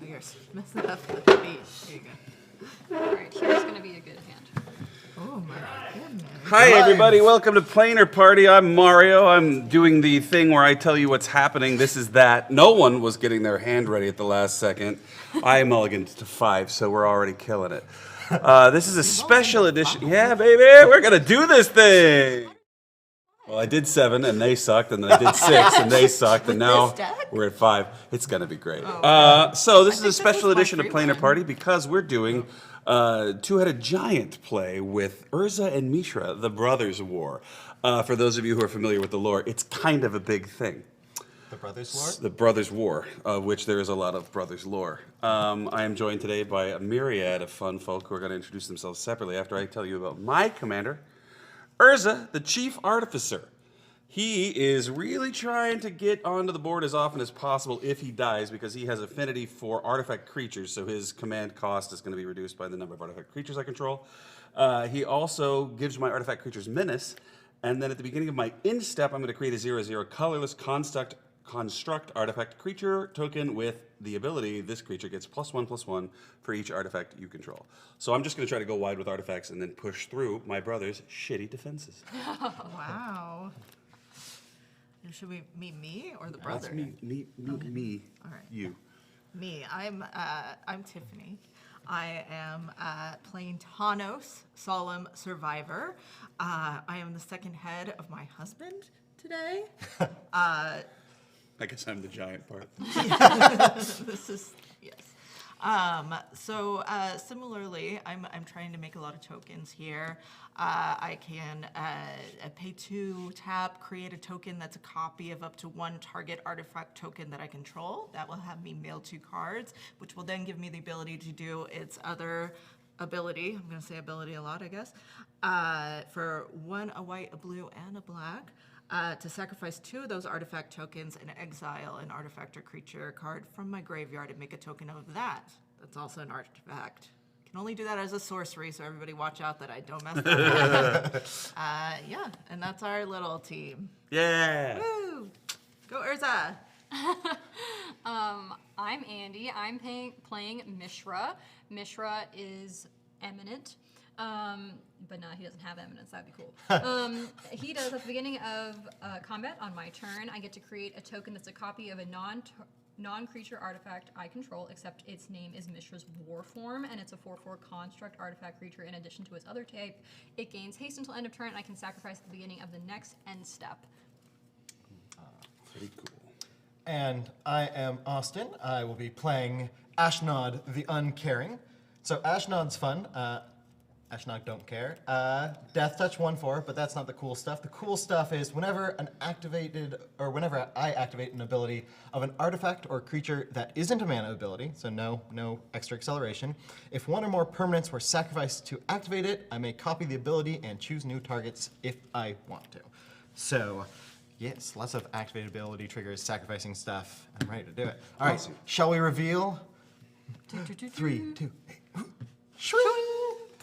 Oh, you're messing up the feet. There you go. Alright, here's gonna be a good hand. Oh my goodness. Hi everybody, welcome to Planar Party. I'm Mario. I'm doing the thing where I tell you what's happening. This is that. No one was getting their hand ready at the last second. I mulliganed to 5, so we're already killing it. This is a special edition. Yeah, baby, we're gonna do this thing. Well, I did 7 and they sucked, and then I did 6 and they sucked, and now we're at 5. It's gonna be great. So this is a special edition of Planar Party because we're doing two-headed giant play with Urza and Mishra, the Brothers' War. For those of you who are familiar with the lore, it's kind of a big thing. The Brothers' War? The Brothers' War, of which there is a lot of Brothers' lore. I am joined today by a myriad of fun folk who are going to introduce themselves separately after I tell you about my commander, Urza, the Chief Artificer. He is really trying to get onto the board as often as possible if he dies, because he has affinity for artifact creatures, so his command cost is going to be reduced by the number of artifact creatures I control. He also gives my artifact creatures menace, and then at the beginning of my end step, I'm going to create a 0/0 colorless construct artifact creature token with the ability this creature gets +1/+1 for each artifact you control. So I'm just going to try to go wide with artifacts and then push through my brother's shitty defenses. Wow. Should we meet me or the brother? Let's meet All right. you. Me. I'm Tiffany. I am playing TAWNOS, Solemn Survivor. I am the second head of my husband today. I guess I'm the giant part. This is, yes. Similarly, I'm trying to make a lot of tokens here. I can pay 2, tap, create a token that's a copy of up to 1 target artifact token that I control. That will have me mail 2 cards, which will then give me the ability to do its other ability. I'm going to say ability a lot, I guess. For 1, a white, a blue, and a black. To sacrifice 2 of those artifact tokens and exile an artifact or creature card from my graveyard and make a token of that. That's also an artifact. Can only do that as a sorcery, so everybody watch out that I don't mess that up. Yeah, and that's our little team. Yeah. Woo! Go Urza! I'm Andy. I'm playing Mishra. Mishra is eminent. But no, he doesn't have eminence. That'd be cool. He does, at the beginning of combat on my turn, I get to create a token that's a copy of a non-creature artifact I control, except its name is Mishra's War Form, and it's a 4/4 construct artifact creature in addition to its other type. It gains haste until end of turn, and I can sacrifice at the beginning of the next end step. Pretty cool. And I am Austin. I will be playing ASHNOD the Uncaring. So ASHNOD's fun. ASHNOD don't care. Death touch 1/4, but that's not the cool stuff. The cool stuff is whenever I activate an ability of an artifact or creature that isn't a mana ability, so no extra acceleration, if 1 or more permanents were sacrificed to activate it, I may copy the ability and choose new targets if I want to. So, yes, lots of activated ability triggers, sacrificing stuff. I'm ready to do it. All right, shall we reveal? 3, 2, 8. Shwing!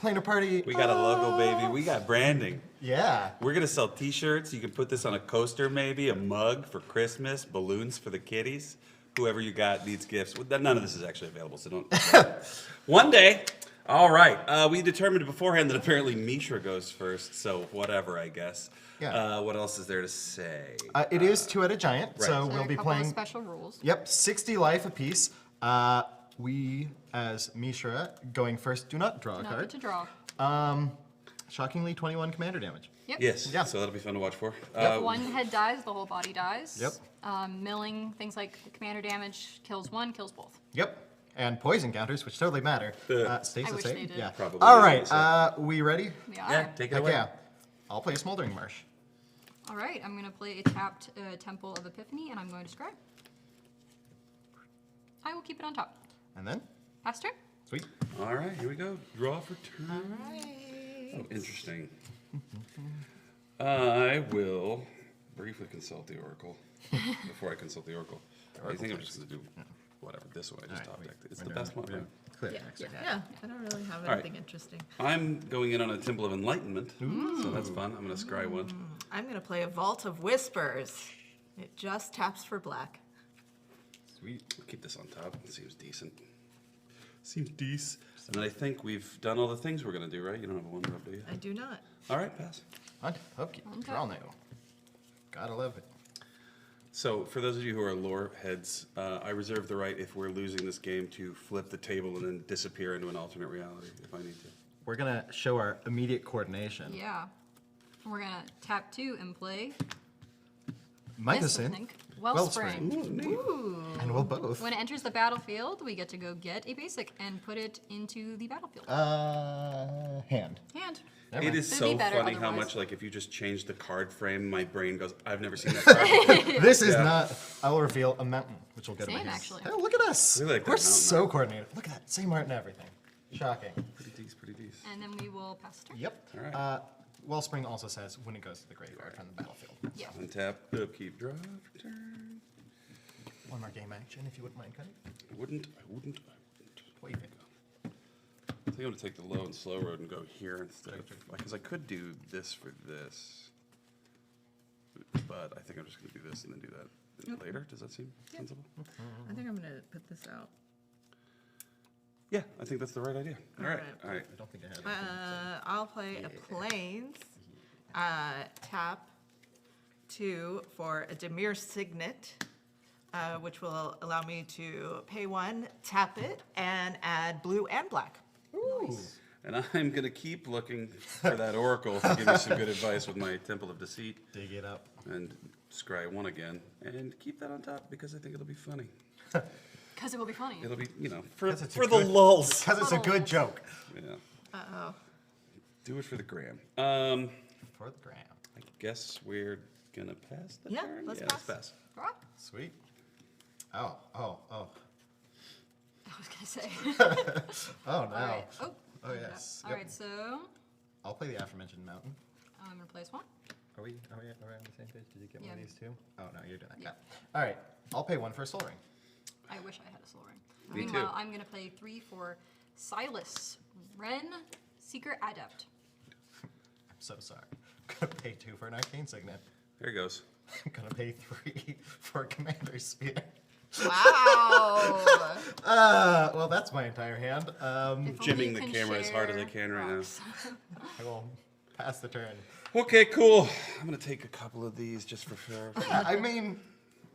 Planar Party. We got a logo, baby. We got branding. Yeah. We're going to sell t-shirts. You can put this on a coaster, maybe, a mug for Christmas, balloons for the kiddies. Whoever you got needs gifts. None of this is actually available, so don't. One day. All right. We determined beforehand that apparently Mishra goes first, so whatever, I guess. Yeah. What else is there to say? It is 2-headed giant, Right. so There are we'll a be couple of playing. special rules. Yep, 60 life apiece. We, as Mishra, going first, do not draw a Not card. good to draw. Shockingly, 21 commander damage. Yep. Yes. Yeah. So that'll be fun to watch for. If one head dies, the whole body dies. Yep. Milling, things like commander damage, kills 1, kills both. Yep. And poison counters, which totally matter. Stays I the wish same. they did. Yeah. Probably All did, right. so. We ready? We are. Yeah, take it Heck away. yeah. I'll play Smoldering Marsh. All right, I'm going to play a tapped Temple of Epiphany, and I'm going to scry. I will keep it on top. And then? Pass turn. Sweet. All right, here we go. Draw for turn. All right. Oh, interesting. I will briefly consult the Oracle before I consult the Oracle. I think I'm just going to do whatever this one I just top decked. It's the best one. Right? Clear. Yeah, I don't really have right. anything interesting. I'm going in on a Temple of Enlightenment, so that's fun. I'm going to scry one. I'm going to play a Vault of Whispers. It just taps for black. Sweet. We'll keep this on top. It seems decent. Seems decent. And then I think we've done all the things we're gonna do, right? You don't have a one drop, do you? I do not. All right, pass. Okay, Okay. draw now. Gotta love it. So, for those of you who are lore heads, I reserve the right, if we're losing this game, to flip the table and then disappear into an alternate reality if I need to. We're gonna show our immediate coordination. Yeah. We're gonna tap 2 and play Micocene. I think. Wellspring. Ooh, neat. Ooh. And we'll both. When it enters the battlefield, we get to go get a basic and put it into the battlefield. Hand. Hand. Never It mind. is It'd so be better funny how otherwise. much, like, if you just change the card frame, my brain goes, I've never seen that card. This is Yeah. not. I will reveal a mountain, which will get Same, away. actually. Oh, look at us. We like that We're mountain so art. coordinated. Look at that. Same art and everything. Shocking. Pretty decent, pretty decent. And then we will pass the turn. Yep. All right. Wellspring also says when it goes to the graveyard from the battlefield. Yeah. Untap, upkeep, draw, return. One more game action, if you wouldn't mind cutting. I wouldn't. What do you think? I think I'm gonna take the low and slow road and go here instead of, because I could do this for this, but I think I'm just gonna do this and then do that later. Does that seem sensible? I think I'm gonna put this out. Yeah, I think that's the right idea. All right, Alright. all right. I don't think I have anything. I'll play a plains. Tap 2 for a Demir Signet, which will allow me to pay 1, tap it, and add blue and black. Ooh. And I'm gonna keep looking for that oracle to give me some good advice with my Temple of Deceit Dig it up. and scry 1 again, and keep that on top because I think it'll be funny. Because it will be funny. It'll be, for 'Cause it's a the good- lulls. Because it's a good joke. Yeah. Uh-oh. Do it for the gram. For the gram. I guess we're gonna pass the Yeah, turn. let's Let's pass. pass. Draw. Sweet. Oh. I was gonna say. Oh, no. All right. Oh. Oh, yes. All Yep. right. So I'll play the aforementioned mountain. I'm gonna place 1. Are we on the same page? Did you get one of Yeah. these too? Oh, no, you're doing that. Yeah. All right. I'll pay 1 for a soul ring. I wish I had a soul ring. Me Meanwhile, too. I'm gonna play 3 for Silas, Ren, Seeker Adept. I'm so sorry. I'm going to pay 2 for an arcane signet. There he goes. I'm going to pay 3 for a commander's spear. Wow. Well, that's my entire hand. If only Jimming you the can camera as hard as I share can right now. rocks. I will pass the turn. Okay, cool. I'm gonna take a couple of these just for sure. Yeah, I mean,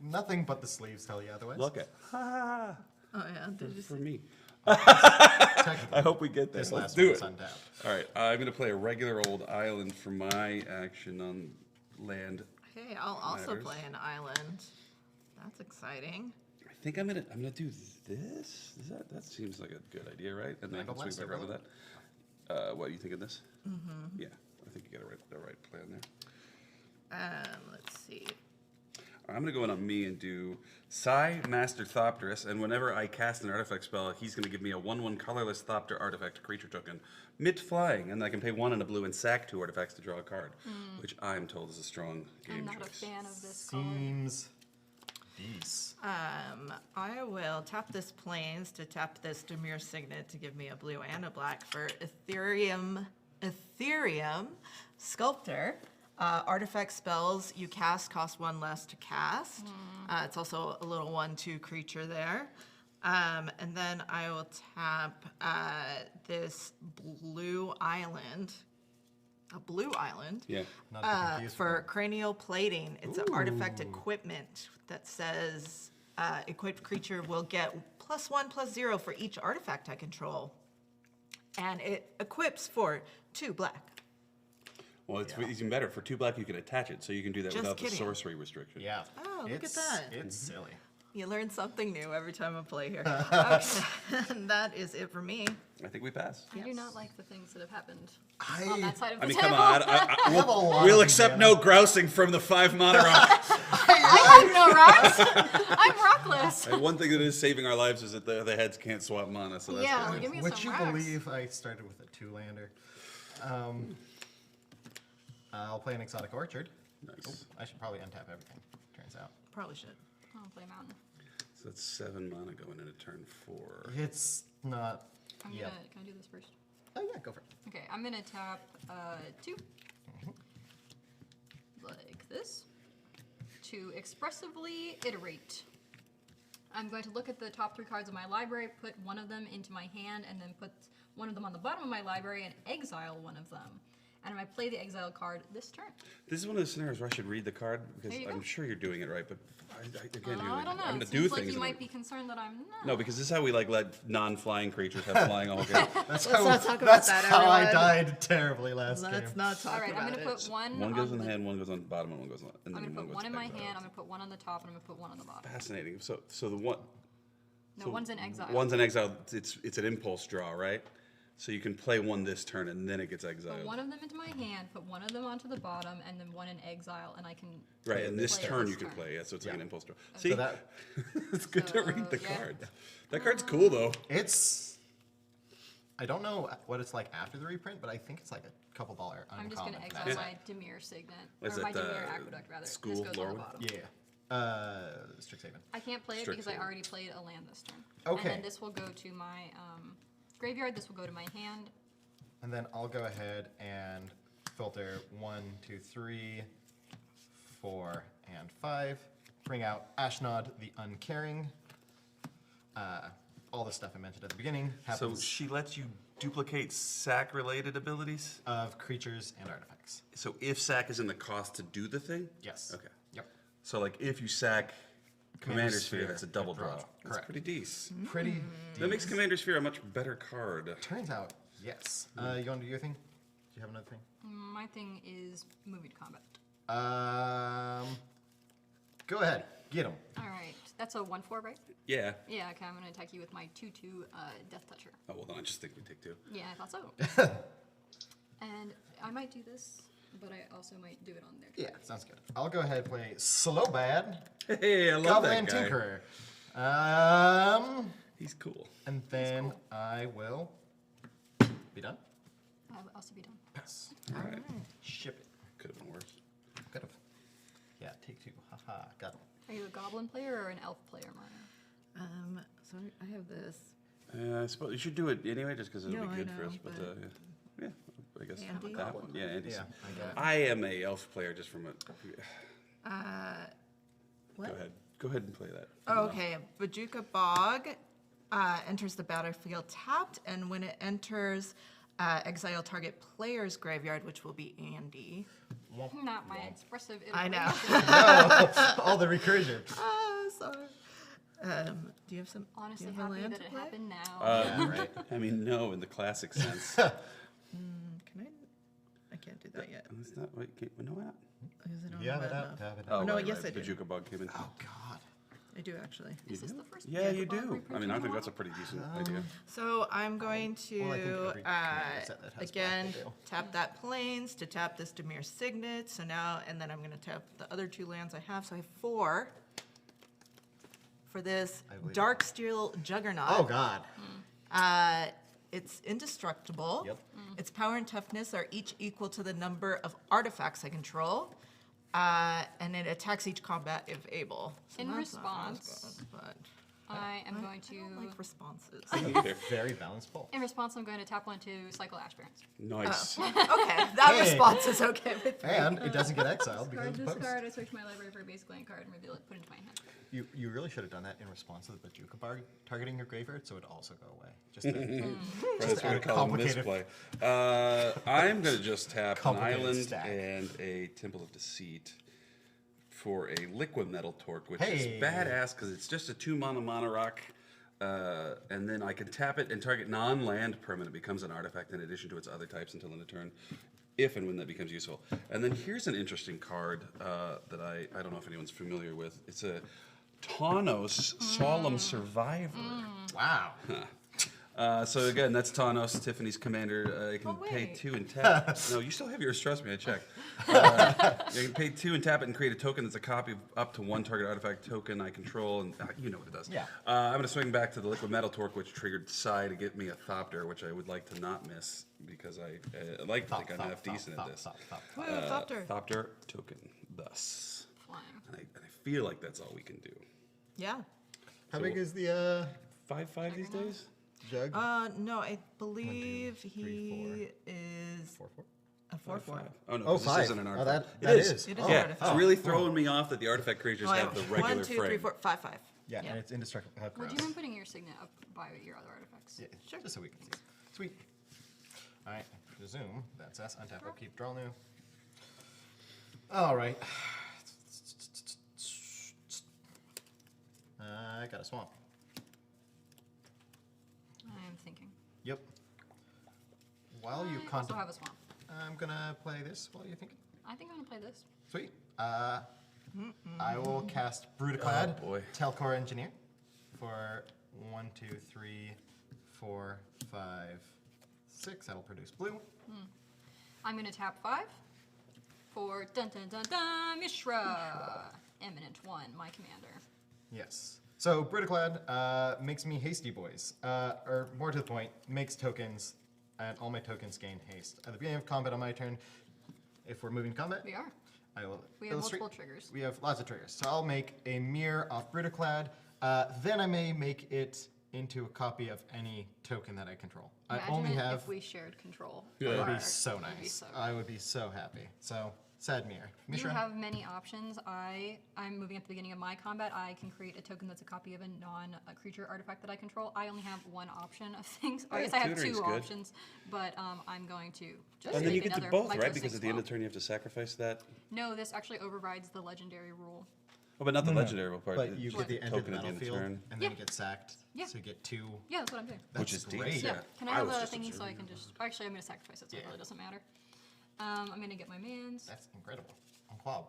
nothing but the sleeves tell you otherwise. Look at Oh, yeah. Did you for see? me. Technically, I hope we get there. this Let's last do one it. is untapped. All right, I'm gonna play a regular old island for my action on land. Hey, I'll also Matters. play an island. That's exciting. I think I'm gonna do this. That seems like a good idea, right? And then I Mango can swing Blaster, back around with really? that. What, you think of this? Mm-hmm. Yeah, I think you got the right plan there. Let's see. I'm gonna go in on me and do Psi Master Thopterus, and whenever I cast an artifact spell, he's gonna give me a 1/1 colorless Thopter artifact creature token, mid-flying, and I can pay 1 and a blue and sack 2 artifacts to draw a card, which I'm told is a strong game I'm not choice. a fan of this color. Seems decent. I will tap this plains to tap this Demir Signet to give me a blue and a black for Ethereum Sculptor. Artifact spells you cast cost 1 less to cast. It's also a little 1/2 creature there. And then I will tap this blue island. A blue island. Yeah. Not to be confused For with cranial plating, it's an artifact equipment that says equipped creature will get +1/+0 for each artifact I control. And it equips for 2 black. Well, it's even better. For 2 black, you can attach it, so you can do that Just without kidding. the sorcery restriction. Yeah. Oh, look at It's- that. It's silly. You learn something new every time I play here. Okay, and that is it for me. I think we pass. I do not like the things that have happened I- on that side of the I mean, table. come on. have a lot We'll of accept mana. no grousing from the 5 mana rock. I have no rocks. I'm rockless. And one thing that is saving our lives is that the other heads can't swap mana, so that's Yeah, good. give me Would some you rocks. believe I started with a 2-lander? I'll play an Exotic Orchard. Nice. I should probably untap everything, turns out. Probably should. I'll play mountain. So that's 7 mana going into turn 4. It's not. I'm Yep. gonna. Can I do this first? Oh, yeah, go for it. Okay, I'm gonna tap 2, like this, to expressively iterate. I'm going to look at the top 3 cards of my library, put one of them into my hand, and then put one of them on the bottom of my library and exile one of them. And I play the exile card this turn. This is one of the scenarios where I should read the card because There you I'm go. sure you're doing it right, but again, I don't know. I'm going It to do seems like things. you and might I'm- be concerned that I'm not. No, because this is how we like let non-flying creatures have flying all game. That's Let's how, not talk about that's that, how I everyone. died terribly last game. Let's not talk All right, about I'm going to it. put one. One goes in on the hand, one goes on the bottom, and one goes on. And I'm then going to put goes one in my exiled. hand. I'm going to put one on the top, and I'm going to put one on the bottom. Fascinating. So the one. No, one's in exile. One's in exile. It's an impulse draw, right? So you can play one this turn, and then it gets exiled. Put one of them into my hand, put one of them onto the bottom, and then one in exile, and I can. Right, and this play it turn this you can turn. play. Yeah, so it's like Yeah. an impulse draw. See, So that it's good to read the yeah. cards. That card's cool though. it's. I don't know what it's like after the reprint, but I think it's like a couple $. I'm just going to uncommon exile for my Demir Signet, Is or my that, Demir Aqueduct, rather. school This goes lore on the one? bottom. that. Yeah. Strixhaven. I can't play it Strict because I saving. already played a land this turn. Okay. And then this will go to my graveyard. This will go to my hand. And then I'll go ahead and filter 1, 2, 3, 4, and 5. Bring out Ashnod the Uncaring. All the stuff I mentioned at the beginning So happens she lets you duplicate sack-related abilities. of creatures and artifacts. So if sack is in the cost to do the thing. Yes. Okay. Yep. So like if you sack Commander Sphere, Sphere, that's a double it draw. draws. That's Correct. pretty decent. Pretty. That makes Commander Sphere a much better card. Turns out, yes. You want to do your thing? Do you have another thing? My thing is moving to combat. Go ahead. Get him. All right. That's a 1/4, right? Yeah. Yeah, okay. I'm going to attack you with my 2/2 Death Toucher. Oh well, then I just think we take 2. Yeah, I thought so. And I might do this, but I also might do it on there. Yeah, sounds good. I'll go ahead and play Slow Bad. Hey, I love Goblin that guy. Tinkerer. He's cool. And then I will be done. I will also be done. Pass. All right. Ship it. Could have been worse. Could have. Yeah, take 2. Haha, got him. Are you a goblin player or an elf player, Mario? So I have this. I suppose you should do it anyway, just because it'll No, be I good for know, us. But but- yeah, I guess Andy? that one. Yeah, Andy's. Yeah, I get it. I am a elf player just from a. What? Go ahead and play that. Oh, okay. Bajuka Bog enters the battlefield tapped, and when it enters, exile target player's graveyard, which will be Andy. Not my expressive I know. iteration. All the recursion. Sorry. Do you have some? Honestly, do you have a happy land that to it play? happened now. Yeah, right. I mean, no, in the classic sense. Can I? I can't do that yet. It's not. Wait, no, why not? Because I don't Yeah, have but enough. Oh, no, right, yes, right. I do. Bajuka Bug came in. Oh, God. I do actually. Is this the first Yeah, you Bajuka Bog do. reprint I mean, you I think know that's a of? pretty decent idea. So I'm going to Well, I think every commander set that has again black will do. tap that plains to tap this Demir Signet. So now, and then I'm going to tap the other 2 lands I have. So I have 4 for this I believe it. Darksteel Juggernaut. Oh, God. It's indestructible. Yep. Its power and toughness are each equal to the number of artifacts I control. And it attacks each combat if able. So In that's not as response, good, but I am going I don't to. like responses. Very balanced pull. In response, I'm going to tap one to cycle Ash Barrens. Nice. Okay, that Hey. response is okay with me. And it doesn't get exiled because of the post. Discard, I search my library for a basic land card and reveal it, put it into my hand. You really should have done that in response to the Bajuka Bar targeting your graveyard, so it'd also go away. Just to, That's what we add call a complicated- misplay. I'm going to just tap an Complicated island stack. and a Temple of Deceit for a liquid metal torque, which Hey. is badass because it's just a 2-mana mono rock. And then I can tap it and target non-land permanent. Becomes an artifact in addition to its other types until end of turn, if and when that becomes useful. And then here's an interesting card that I don't know if anyone's familiar with. It's a TAWNOS Solemn Survivor. wow. So again, that's TAWNOS, Tiffany's commander. You can Oh, pay wait. 2 and tap. No, you still have yours. Trust me, I checked. You can pay 2 and tap it and create a token that's a copy of up to 1 target artifact token I control, and you know what it does. Yeah. I'm going to swing back to the liquid metal torque, which triggered Psy to get me a Thopter, which I would like to not miss because I like to think I'm half decent at this. Woo, Thopter. Thopter token, thus, Flying. and I feel like that's all we can do. Yeah. How So- big is the 5/5 these days? jug? No, I believe three, he is 4/4. A 4/4. Oh, no, Oh, 'cause this 5. isn't an Oh, artifact. that It is. It is Oh. Yeah, artifact. it's really throwing me off that the artifact creatures Oh, I have the regular 1, 2, 3, frame. 4, 5, 5. Yeah, Yeah. and it's indestructible. Oh, Would gross. you mind putting your signet up by your other artifacts? Yeah, just so we can see. Sweet. All right, resume. That's us. Untap, upkeep, draw new. All right. I got a swamp. I'm thinking. Yep. While you I also contemplate, have a swamp. I'm gonna play this while you're thinking. I think I'm gonna play this. Sweet. I will cast Brutaclad, Oh, boy. Telcor Engineer, for 1, 2, 3, 4, 5, 6. That'll produce blue. I'm gonna tap 5 for dun dun dun dun Mishra, Eminent One, my commander. Yes. So Brutaclad makes me hasty boys, or more to the point, makes tokens, and all my tokens gain haste. At the beginning of combat on my turn, if we're moving to combat, We are. I will We have illustrate. multiple triggers. We have lots of triggers. So I'll make a mirror off Brutaclad. Then I may make it into a copy of any token that I control. Imagine I only it have. if we shared control. Yeah. That would Or- be so it'd be nice. so I would be so happy. So sad mirror. You Mishra? have many options. I'm moving at the beginning of my combat. I can create a token that's a copy of a non-creature artifact that I control. I only have one option of things. Or I Yeah, guess I have tutoring's two good. options, but I'm going to just And then you make get to another both, micro right? Because at the end of the Sync turn you have to sacrifice that. swap. No, this actually overrides the legendary rule. Oh, but not the No, no, legendary part. But you get the end of the token at the end of the battlefield, turn. and then Yeah. you get sacked. Yeah. So you get 2. Yeah, that's what I'm doing. Which That's is decent. great. Yeah. Can I have was a just thingy so I observing can that. just... Actually, I'm going to sacrifice it, so it Yeah. really doesn't matter. I'm going to get my mans. That's incredible. On Quab.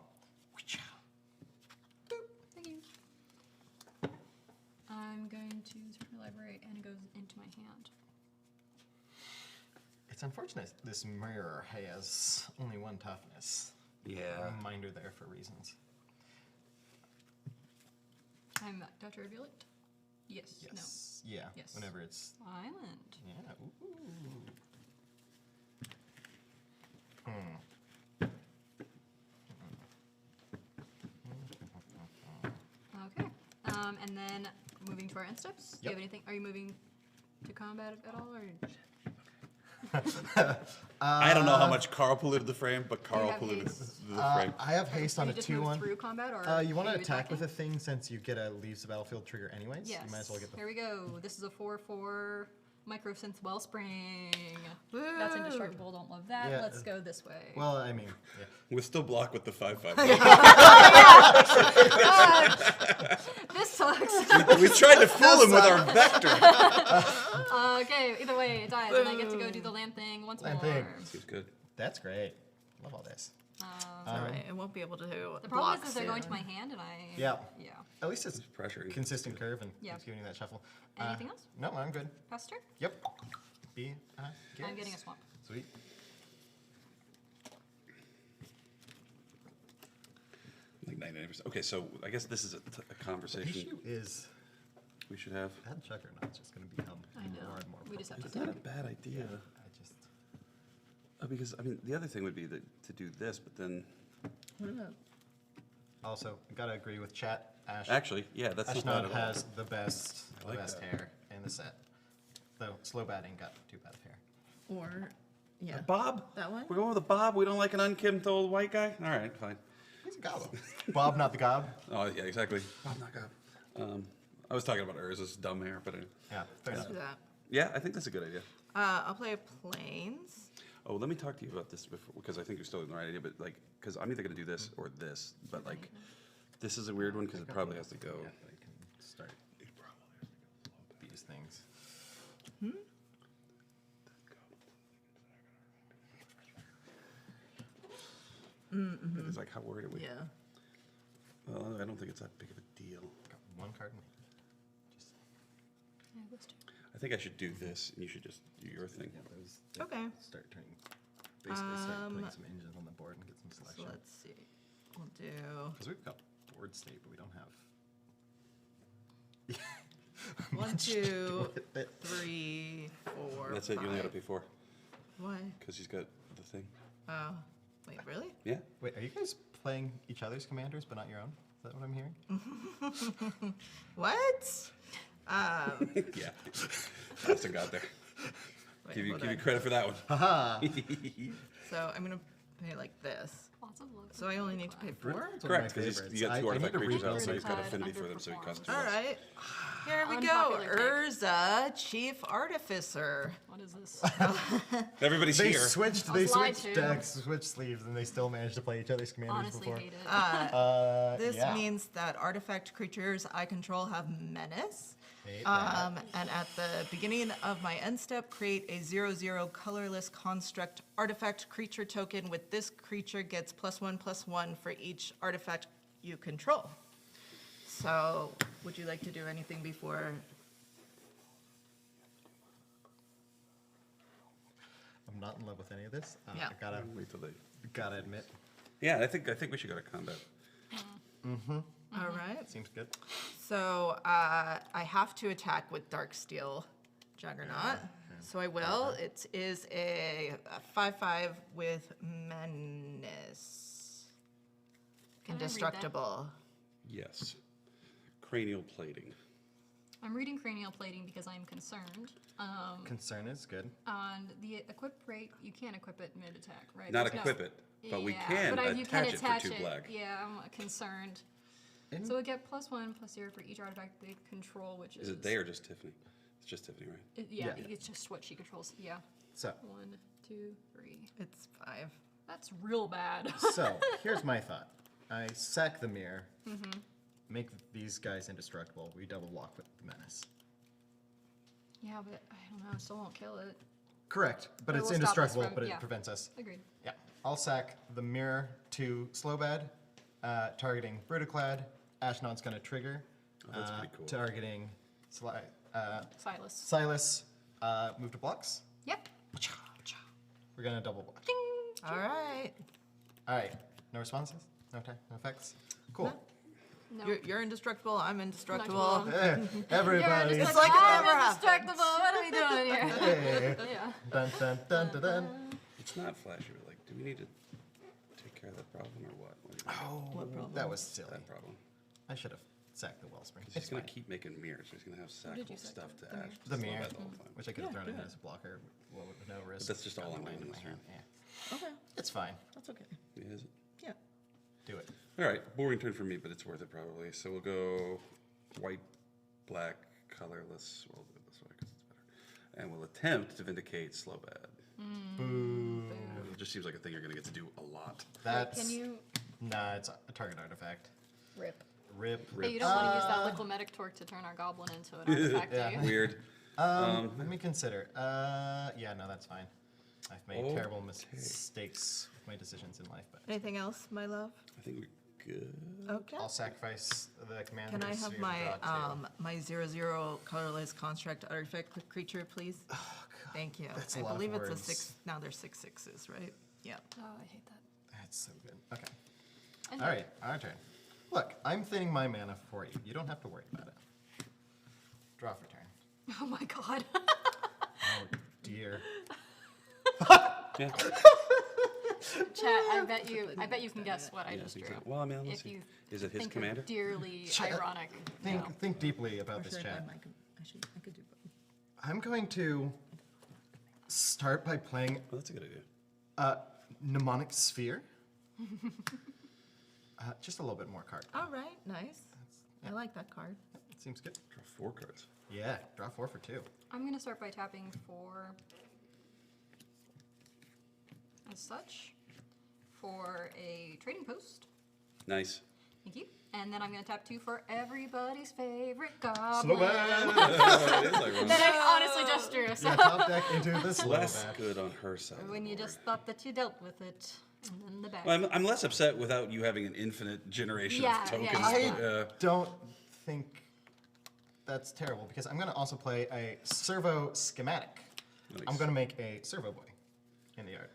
Thank you. I'm going to search my library, and it goes into my hand. It's unfortunate this mirror has only 1 toughness. Yeah. Reminder there for reasons. I'm about to reveal it. Yes. Yes. Yeah. Yes. Whenever it's. No. Island. Yeah. Ooh. Okay. And then moving to our end steps. Do you Yep. have anything? Are you moving to combat at all, or I don't know how much Carl polluted the frame, but Carl have polluted haste? the frame. I have haste on you a just 2 move 1. through combat, or You want are to attack with attacking? a thing since you get a leaves the battlefield trigger anyways. Yes. You might as well get the. Here we go. This is a 4/4 microsynth wellspring. That's indestructible. Don't love that. Yeah. Let's go this way. Well, I mean, yeah. We're still blocked with the 5/5. This sucks. We tried to fool him with our vector. Okay. Either way, it dies, and I get to go do the land thing once Land more. thing. Seems good. That's great. Love all this. Alright, it won't be able to The problem block is they're going to soon. my hand, and I. Yeah. Yeah. At least it's Pressure. consistent curve and Yeah. it's giving you that shuffle. Anything else? No, I'm good. Pastor? Yep. B. I'm getting a swamp. Sweet. Like 99%. Okay, so I guess this is a The conversation issue is we should have. that Juggernaut's just going to become I know. more and more. We just have to It's do not a it. bad idea. I just. Because, I mean, the other thing would be to do this, but then. Also, gotta agree with chat. Actually, yeah, that's not bad Ashnod at all. has the best, I like the best that. hair in the set. Though slow batting got too bad of hair. Or, yeah. Bob? That one? We're going with a Bob? We don't like an unkempt old white guy? All right, fine. He's a gob. Bob, not the gob. Oh, yeah, exactly. Bob, not God. I was talking about Urza's dumb hair, but anyway. Yeah, fair Let's do enough. that. Yeah, I think that's a good idea. I'll play planes. Oh, let me talk to you about this before, because I think you're still in the right idea, but like, because I'm either going to do this or this, but like, this is a weird one because it probably has to go. Yeah, I can start these things. It's like, how worried are we? Yeah. Well, I don't think it's that big of a deal. Got 1 card in me. Just Yeah, those two. I think I should do this, and you should just do your thing. Okay. start turning. Basically, start putting some engines on the board and get some So selection. let's see. We'll do Because we've got board state, but we don't have. 1, much to do 2, with it. 3, 4. That's it. You only got it 5. before, Why? because he's got the thing. Oh, wait, really? Yeah. Wait, are you guys playing each other's commanders but not your own? Is that what I'm hearing? What? Yeah. Austin got there. Wait, Give hold you on. credit for that one. Haha! So I'm gonna pay like this. Lots of looks. So I only need to pay 4? It's one of my Correct, because favorites. you got 2 I need artifact to read creatures out, those. so he's got Underprepared, affinity for them, so he costs 2 All less. right. Here we go. Unpopular take. Urza, Chief Artificer. What is this? Everybody's They here. switched. I They was lied switched to. decks, switched sleeves, and they still managed to play each other's commanders Honestly before. hate it. This yeah. means that artifact creatures I control have menace. Hate that. And at the beginning of my end step, create a 0/0 colorless construct artifact creature token with this creature gets +1/+1 for each artifact you control. So, would you like to do anything before? I'm not in love with any of this. Yeah. I Wait till they. gotta admit, Yeah, I think we should go to combat. All right. seems good. So I have to attack with Darksteel Juggernaut. So I will. It is a 5/5 with menace. Can I read that? Indestructible. Yes. Cranial plating. I'm reading cranial plating because I'm concerned. Concern is good. On the equip rate, you can't equip it mid-attack, right? Not There's no- equip it, but we Yeah, can but you can attach it for attach 2 it. black. Yeah, I'm concerned. In- So we get +1/+0 for each artifact they control, which is. Is it they or just Tiffany? It's just Tiffany, right? Yeah, Yeah. it's just what she controls. Yeah. So, 1, 2, 3. It's 5. That's real bad. so here's my thought. I sack the mirror, make these guys indestructible. We double block with the menace. Yeah, but I don't know. Still won't kill it. Correct, but But it it's will stop us indestructible, from- but it yeah. prevents us. Agreed. Yeah, I'll sack the mirror to Slowbad, targeting Brutaclad. Ashnod's gonna trigger. Oh, that's pretty cool. Targeting Silas. Silas. Move to blocks. Yep. We're gonna double block. Ding. All right. All right, no responses, no attack, no effects. Cool. No. You're indestructible. I'm indestructible. Indestructible. Everybody. You're It's just like it I'm never happened. indestructible. What are we doing here? Hey. Yeah. Dun dun dun dun dun. It's not flashy, but like, do we need to take care of that problem or what? What do you think? Oh, What problem? that was silly. That problem. I should have sacked the Wellspring. 'Cause It's he's gonna fine. keep making mirrors. So he's gonna have did sackable you sack stuff the to mirror? ash. The mirror, the whole time. which I could have Yeah, thrown do in it. as a blocker, well, with no risk. that's just all Got I'm the doing land in this my turn. hand. Yeah, Okay. it's fine. That's okay. Yeah, is it? Yeah. Do it. All right, boring turn for me, but it's worth it probably. So we'll go white, black, colorless. We'll do it this way because it's better. And we'll attempt to vindicate Slowbad. Boo. It just seems like a thing you're gonna get to do a lot. That's Can you nah. It's a target artifact. rip? Rip. Hey, you don't want to use that Lickle-Medic Torque to turn our goblin into an artifact, Yeah. do you? Weird. Let me consider. Yeah, no, that's fine. I've made terrible Okay. mistakes with my decisions in life, but Anything else, my love? I think we're good. Okay. I'll sacrifice the commander. Can I so have you're my gonna draw two. my 0/0 colorless construct artifact creature, please? Thank you. that's a I lot of believe it's a words. 6. Now there's 6/6s, right? Yeah. Oh, I hate that. That's so good. Okay. And All right, our turn. Look, I'm thinning my mana for you. You don't have to worry about it. Draw for turn. Oh my god. Oh dear. Yeah. Chat, I bet you can guess what I Yeah, just I think drew. so. Well, I mean, let's If see. you Is it his think commander? dearly Chat. ironic. Think No. think deeply about Or this should I chat. buy I could do both. I'm going to start by playing Well, that's a good idea. Mnemonic Sphere. Just a little bit more card. All right, nice. I like that card. Seems good. Draw 4 cards. Yeah, draw 4 for 2. I'm gonna start by tapping for, as such, for a trading post. Nice. Thank you. And then I'm gonna tap 2 for everybody's favorite goblin. It is ironic. That I honestly just drew. So Yeah, top deck into the Less Slowbad. good on her side. of when the you board. just thought that you dealt with it, and then the back. Well, I'm less upset without you having an infinite generation Yeah, of tokens. yeah, but, I don't think that's terrible because I'm going to also play a servo schematic. Nice. I'm going to make a servo boy in the yard.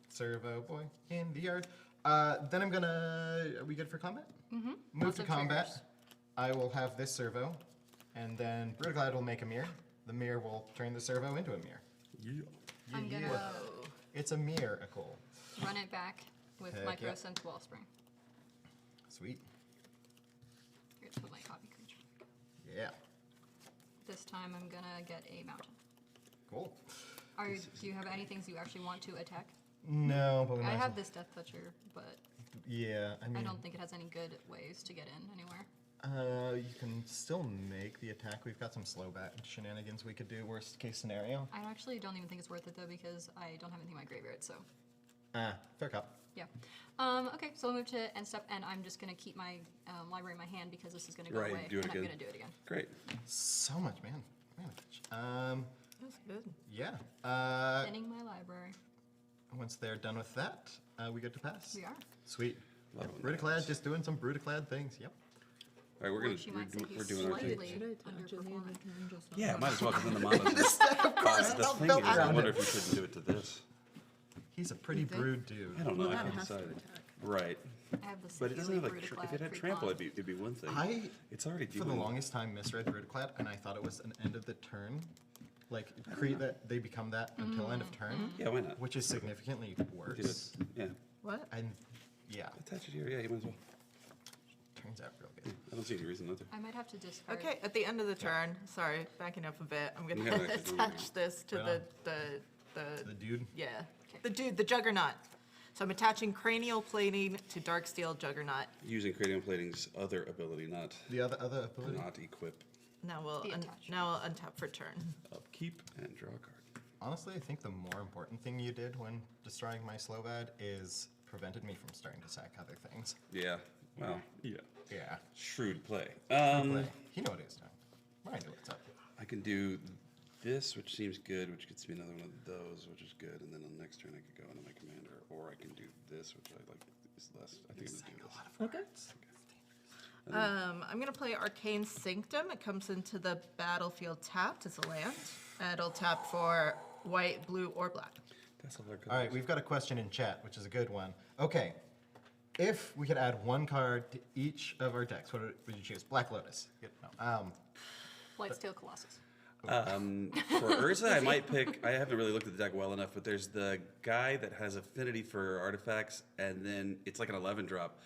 Servo boy in the yard. Then I'm going to. Are we good for combat? Mm-hmm. Move Lots to of combat. triggers. I will have this servo, and then Brutaclad will make a mirror. The mirror will turn the servo into a mirror. yeah. I'm Yeah. gonna It's a miracle. run it back with Heck Micro yeah. Sense Wellspring. Sweet. Here's put my copy creature. Yeah. This time I'm gonna get a mountain. Cool. Do you have any things you actually want to attack? No, but we might I as have well. this Death Toucher, but Yeah, I I mean, don't think it has any good ways to get in anywhere. you can still make the attack. We've got some slow bat shenanigans we could do. Worst case scenario. I actually don't even think it's worth it though because I don't have anything in my graveyard. So Fair cop. yeah. Okay, so we'll move to end step, and I'm just gonna keep my library in my hand because this is gonna go Right, away, do it and again. I'm gonna do it again. Great. So much, man. That's good. Yeah. Thinning my library. Once they're done with that, we get to pass. We are. Sweet. Love Yep. when that Brutaclad, happens. just doing some Brutaclad things. Yep. All right, we're She might say we're he's doing our thing. slightly underperforming. Yeah, might as well because then the mono's. Of course, The I'll thing build is, I around wonder it. if we shouldn't do it to this. He's a pretty brood dude. I don't know. Well, I that can't has to decide. attack. Right. I have the But it doesn't have like. Brutaclad If it had pre-con. trample, it'd be one thing. It's already For the doing. longest time, misread Brutaclad, and I thought it was an end of the turn. Like, create that, they become that until end of turn, Yeah, why not? which is significantly Do it. worse. Yeah. What? And, yeah, Attach it here. Yeah, you might as well. turns out real good. I don't see any reason not to. I might have to discard. Okay, at the end of the turn, sorry, backing up a bit, I'm You gonna haven't actually done attach this to Right the The dude, yeah, Okay. the dude, the Juggernaut. So I'm attaching cranial plating to Darksteel Juggernaut. Using cranium plating's other ability, not the other ability. equip. Now we'll The attachment. now I'll untap for turn. Upkeep and draw a card. Honestly, I think the more important thing you did when destroying my slow bad is prevented me from starting to sack other things. Yeah. Well. Yeah. Yeah. Shrewd play. Play. He knew what he was doing. I knew what's up. I can do this, which seems good, which gets me another one of those, which is good, and then on the next turn I could go into my commander, or I can do this, which I like is less. I think I'm gonna do this. Okay. I'm gonna play Arcane Sanctum. It comes into the battlefield tapped as a land. It'll tap for white, blue, or black. That's all our cards. All right, we've got a question in chat, which is a good one. Okay, if we could add one card to each of our decks, what would you choose? Black Lotus. Good. No. Blightsteel Colossus. For Urza, I might pick. I haven't really looked at the deck well enough, but there's the guy that has affinity for artifacts, and then it's like an 11 drop,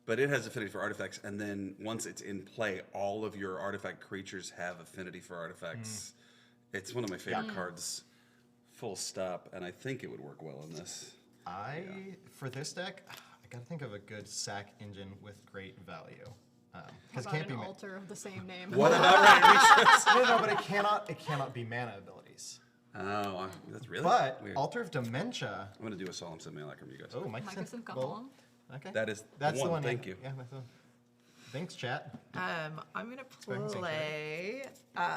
but it has affinity for artifacts, and then once it's in play, all of your artifact creatures have affinity for artifacts. It's one of my favorite cards, full stop, and I think it would work well in this. For this deck, I gotta think of a good sack engine with great value. How Because it about can't be an ma- altar of the same name? What about right? no, but it cannot be mana abilities. Oh, that's really But weird. Altar of Dementia. I'm gonna do a solemn simulacrum, you guys. Oh, Mike Micah sent- Simcahol. Okay. That is That's the one. Thank yeah. you. Yeah, that's the one. Thanks, chat. I'm gonna Sparking Sanctuary. play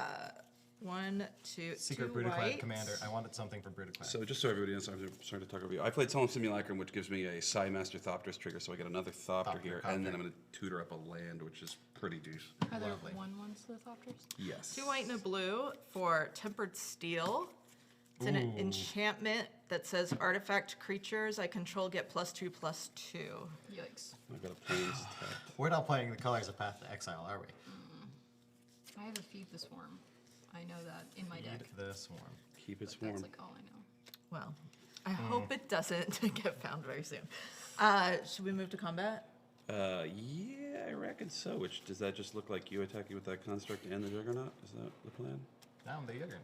1, 2, Secret 2 Brutaclad white. Commander. I wanted something for Brutaclad. So just so everybody knows, I'm sorry to talk over you. I played Solemn Simulacrum, which gives me a Psi Master Thopter's trigger, so I get another Thopter Thopter, here, Thopter. and then I'm going to tutor up a land, which is pretty deuce. Are there Lovely. 1/1s to the Thopters? Yes. 2 white and a blue for Tempered Steel. It's an enchantment that says artifact creatures I control get +2/+2. Yikes. I've got a planes tapped. We're not playing the Colors of Path to Exile, are we? I have a Feed the Swarm. I know that in my deck. Feed the Swarm. Keep it That's warm. like all I know. Well, I hope it doesn't get found very soon. Should we move to combat? Yeah, I reckon so. Which, does that just look like you attacking with that construct and the Juggernaut? Is that the plan? Now I'm the Juggernaut.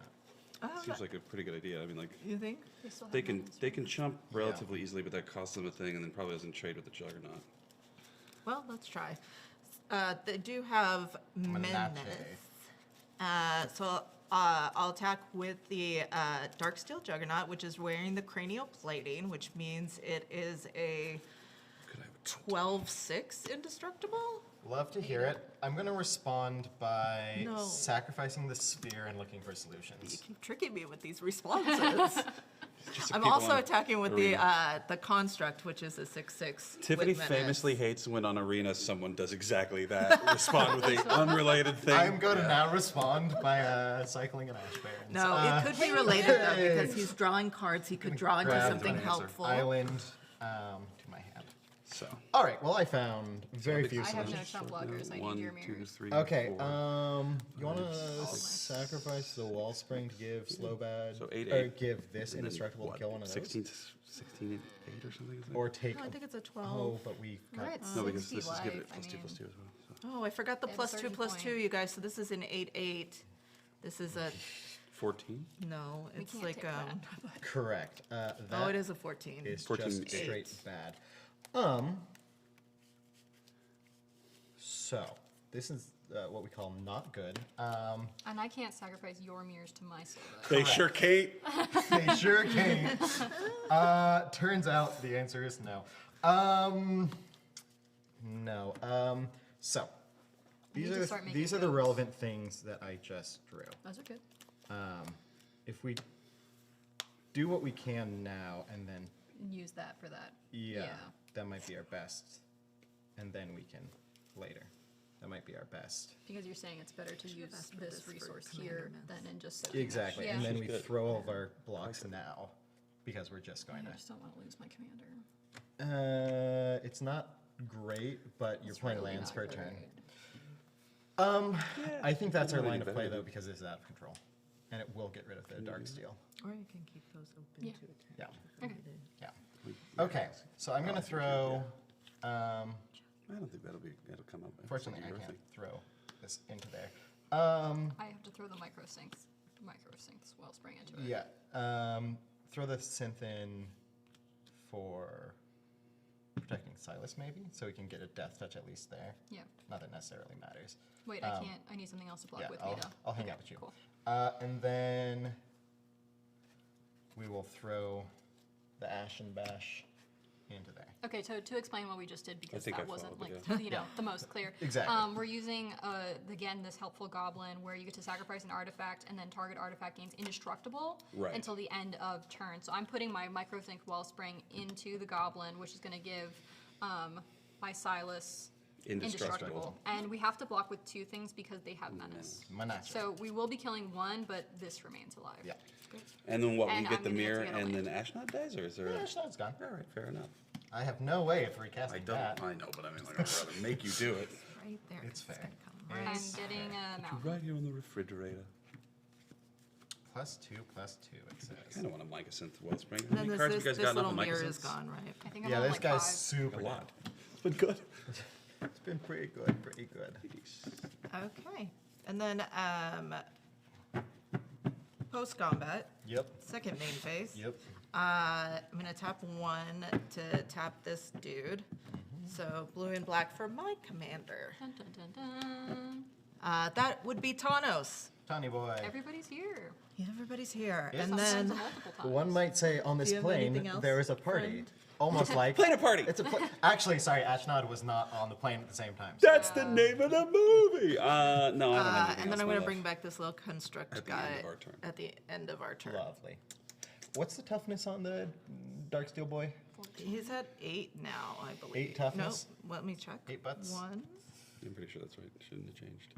Seems like a pretty good idea. I mean, like, You think? They still have they can Man's they can chump relatively easily, but that costs them a thing, and then probably doesn't trade with the Juggernaut. Well, let's try. They do have Menace. So I'll attack with the Darksteel Juggernaut, which is wearing the cranial plating, which means it is a Could I have a 12/6 indestructible. Love to hear it. I'm going to respond by No. sacrificing the sphere and looking for You solutions. keep tricking me with these responses. Just so I'm people also on attacking with Arena. the construct, which is a 6/6. Tiffany with Menace. famously hates when on Arena someone does exactly that. Respond with a unrelated thing. I'm going to now respond by cycling an Ash Barrens. No, it could be related though, because he's drawing cards. He could draw into grab something an answer. helpful. Island to my hand. So. All right, well, I found very few I have no solutions. chump blockers. I need 1, your 2, mirrors. 3, Okay, 4. you want to Six. sacrifice the Wallspring to give Slowbad, So 8, or 8. give this And then indestructible what, to kill one of those? 16, 8 or something? Is that? Or take No, I think it's a 12. Oh, but we We're got... at no, because 60 this is giving it life. +2/+2 as well. So. Oh, I forgot the They have a +2/+2, starting point. you guys. So this is an 8/8. This is a 14? No, We it's can't like take that. Correct. oh, That it is a 14. is 14 just eight. straight bad. So this is what we call not good. And I can't sacrifice your mirrors to my silver. They sure can't. They sure can't. Turns out the answer is no. No. So need to start making these are the notes. relevant things that I just drew. Those are good. If we do what we can now, and then Use that for that. yeah, that might be our best, and then we can later. That might be our best. Because you're saying it's better to use asked for this this for resource commander here myths. than in just setting it. Exactly, Yeah. and then She's we good. throw all of our blocks now, because we're just going I to. just don't want to lose my commander. It's not great, but you're It's playing really lands not for a turn. great. I think that's our Really line of play better. though, because this is out of control, and it will get rid of the dark steel. Or you can keep those open Yeah. to attack. Yeah. Okay. Yeah. Okay, so I'm gonna throw. I don't think that'll come up. Unfortunately, I Your can't thing. throw this into there. I have to throw the micro sinks wellspring into it. Yeah. Throw the synth in for protecting Silas, maybe, so we can get a death touch at least there. Yeah. Not that necessarily matters. Wait, I can't. I need something else to block Yeah, with me though. I'll hang Okay, out with you. Cool. And then we will throw the Ash and Bash into there. Okay, so to explain what we just did, because think that I wasn't followed, like the most clear. Exactly. We're using again this helpful goblin where you get to sacrifice an artifact and then target artifact gains indestructible Right. until the end of turn. So I'm putting my microsync wellspring into the goblin, which is going to give my Silas Indestructible. And we have to block with two things because they have menace. Menace. So we will be killing one, but this remains alive. Yeah. And then what? And We get I'm the gonna have to mirror, get a and then land. Ashnod dies, or is there? Yeah, Ashnod's gone. All right, fair enough. I have no way of I recasting don't. that. I know, but I mean, like, I'd rather make you do it. Right there. It's fair. gonna come I'm right. getting a mountain. Right here on the refrigerator. +2/+2, it I says. kind of want to Mycosynth Wellspring. How And then many this, cards have you guys this gotten little off of mirror Mycosynths? is gone, right? I think I'm Yeah, on this like guy's 5. super A good. lot. It's been good. It's been pretty good, pretty good. Okay. And then post combat, Yep, second main phase. yep. I'm gonna tap 1 to tap this dude. So blue and black for my commander. Dun, dun, dun, dun. That would be TAWNOS. Tawny boy. Everybody's here. Everybody's here. Yeah. And Sometimes then multiple times. One might say on this Do you have plane anything else, there is a party. friend? Almost like Planar Party. It's a actually, sorry, Ashnod was not on the plane at the same time. That's the name of the movie. No, I don't have anything and then else, I'm my gonna love. bring back this little construct At the guy end of our turn. at the end of our turn. Lovely. What's the toughness on the Dark Steel boy? He's at 8 now, I believe. 8 toughness? Nope. Let me check. 8 butts? 1. I'm pretty sure that's right. It shouldn't have changed.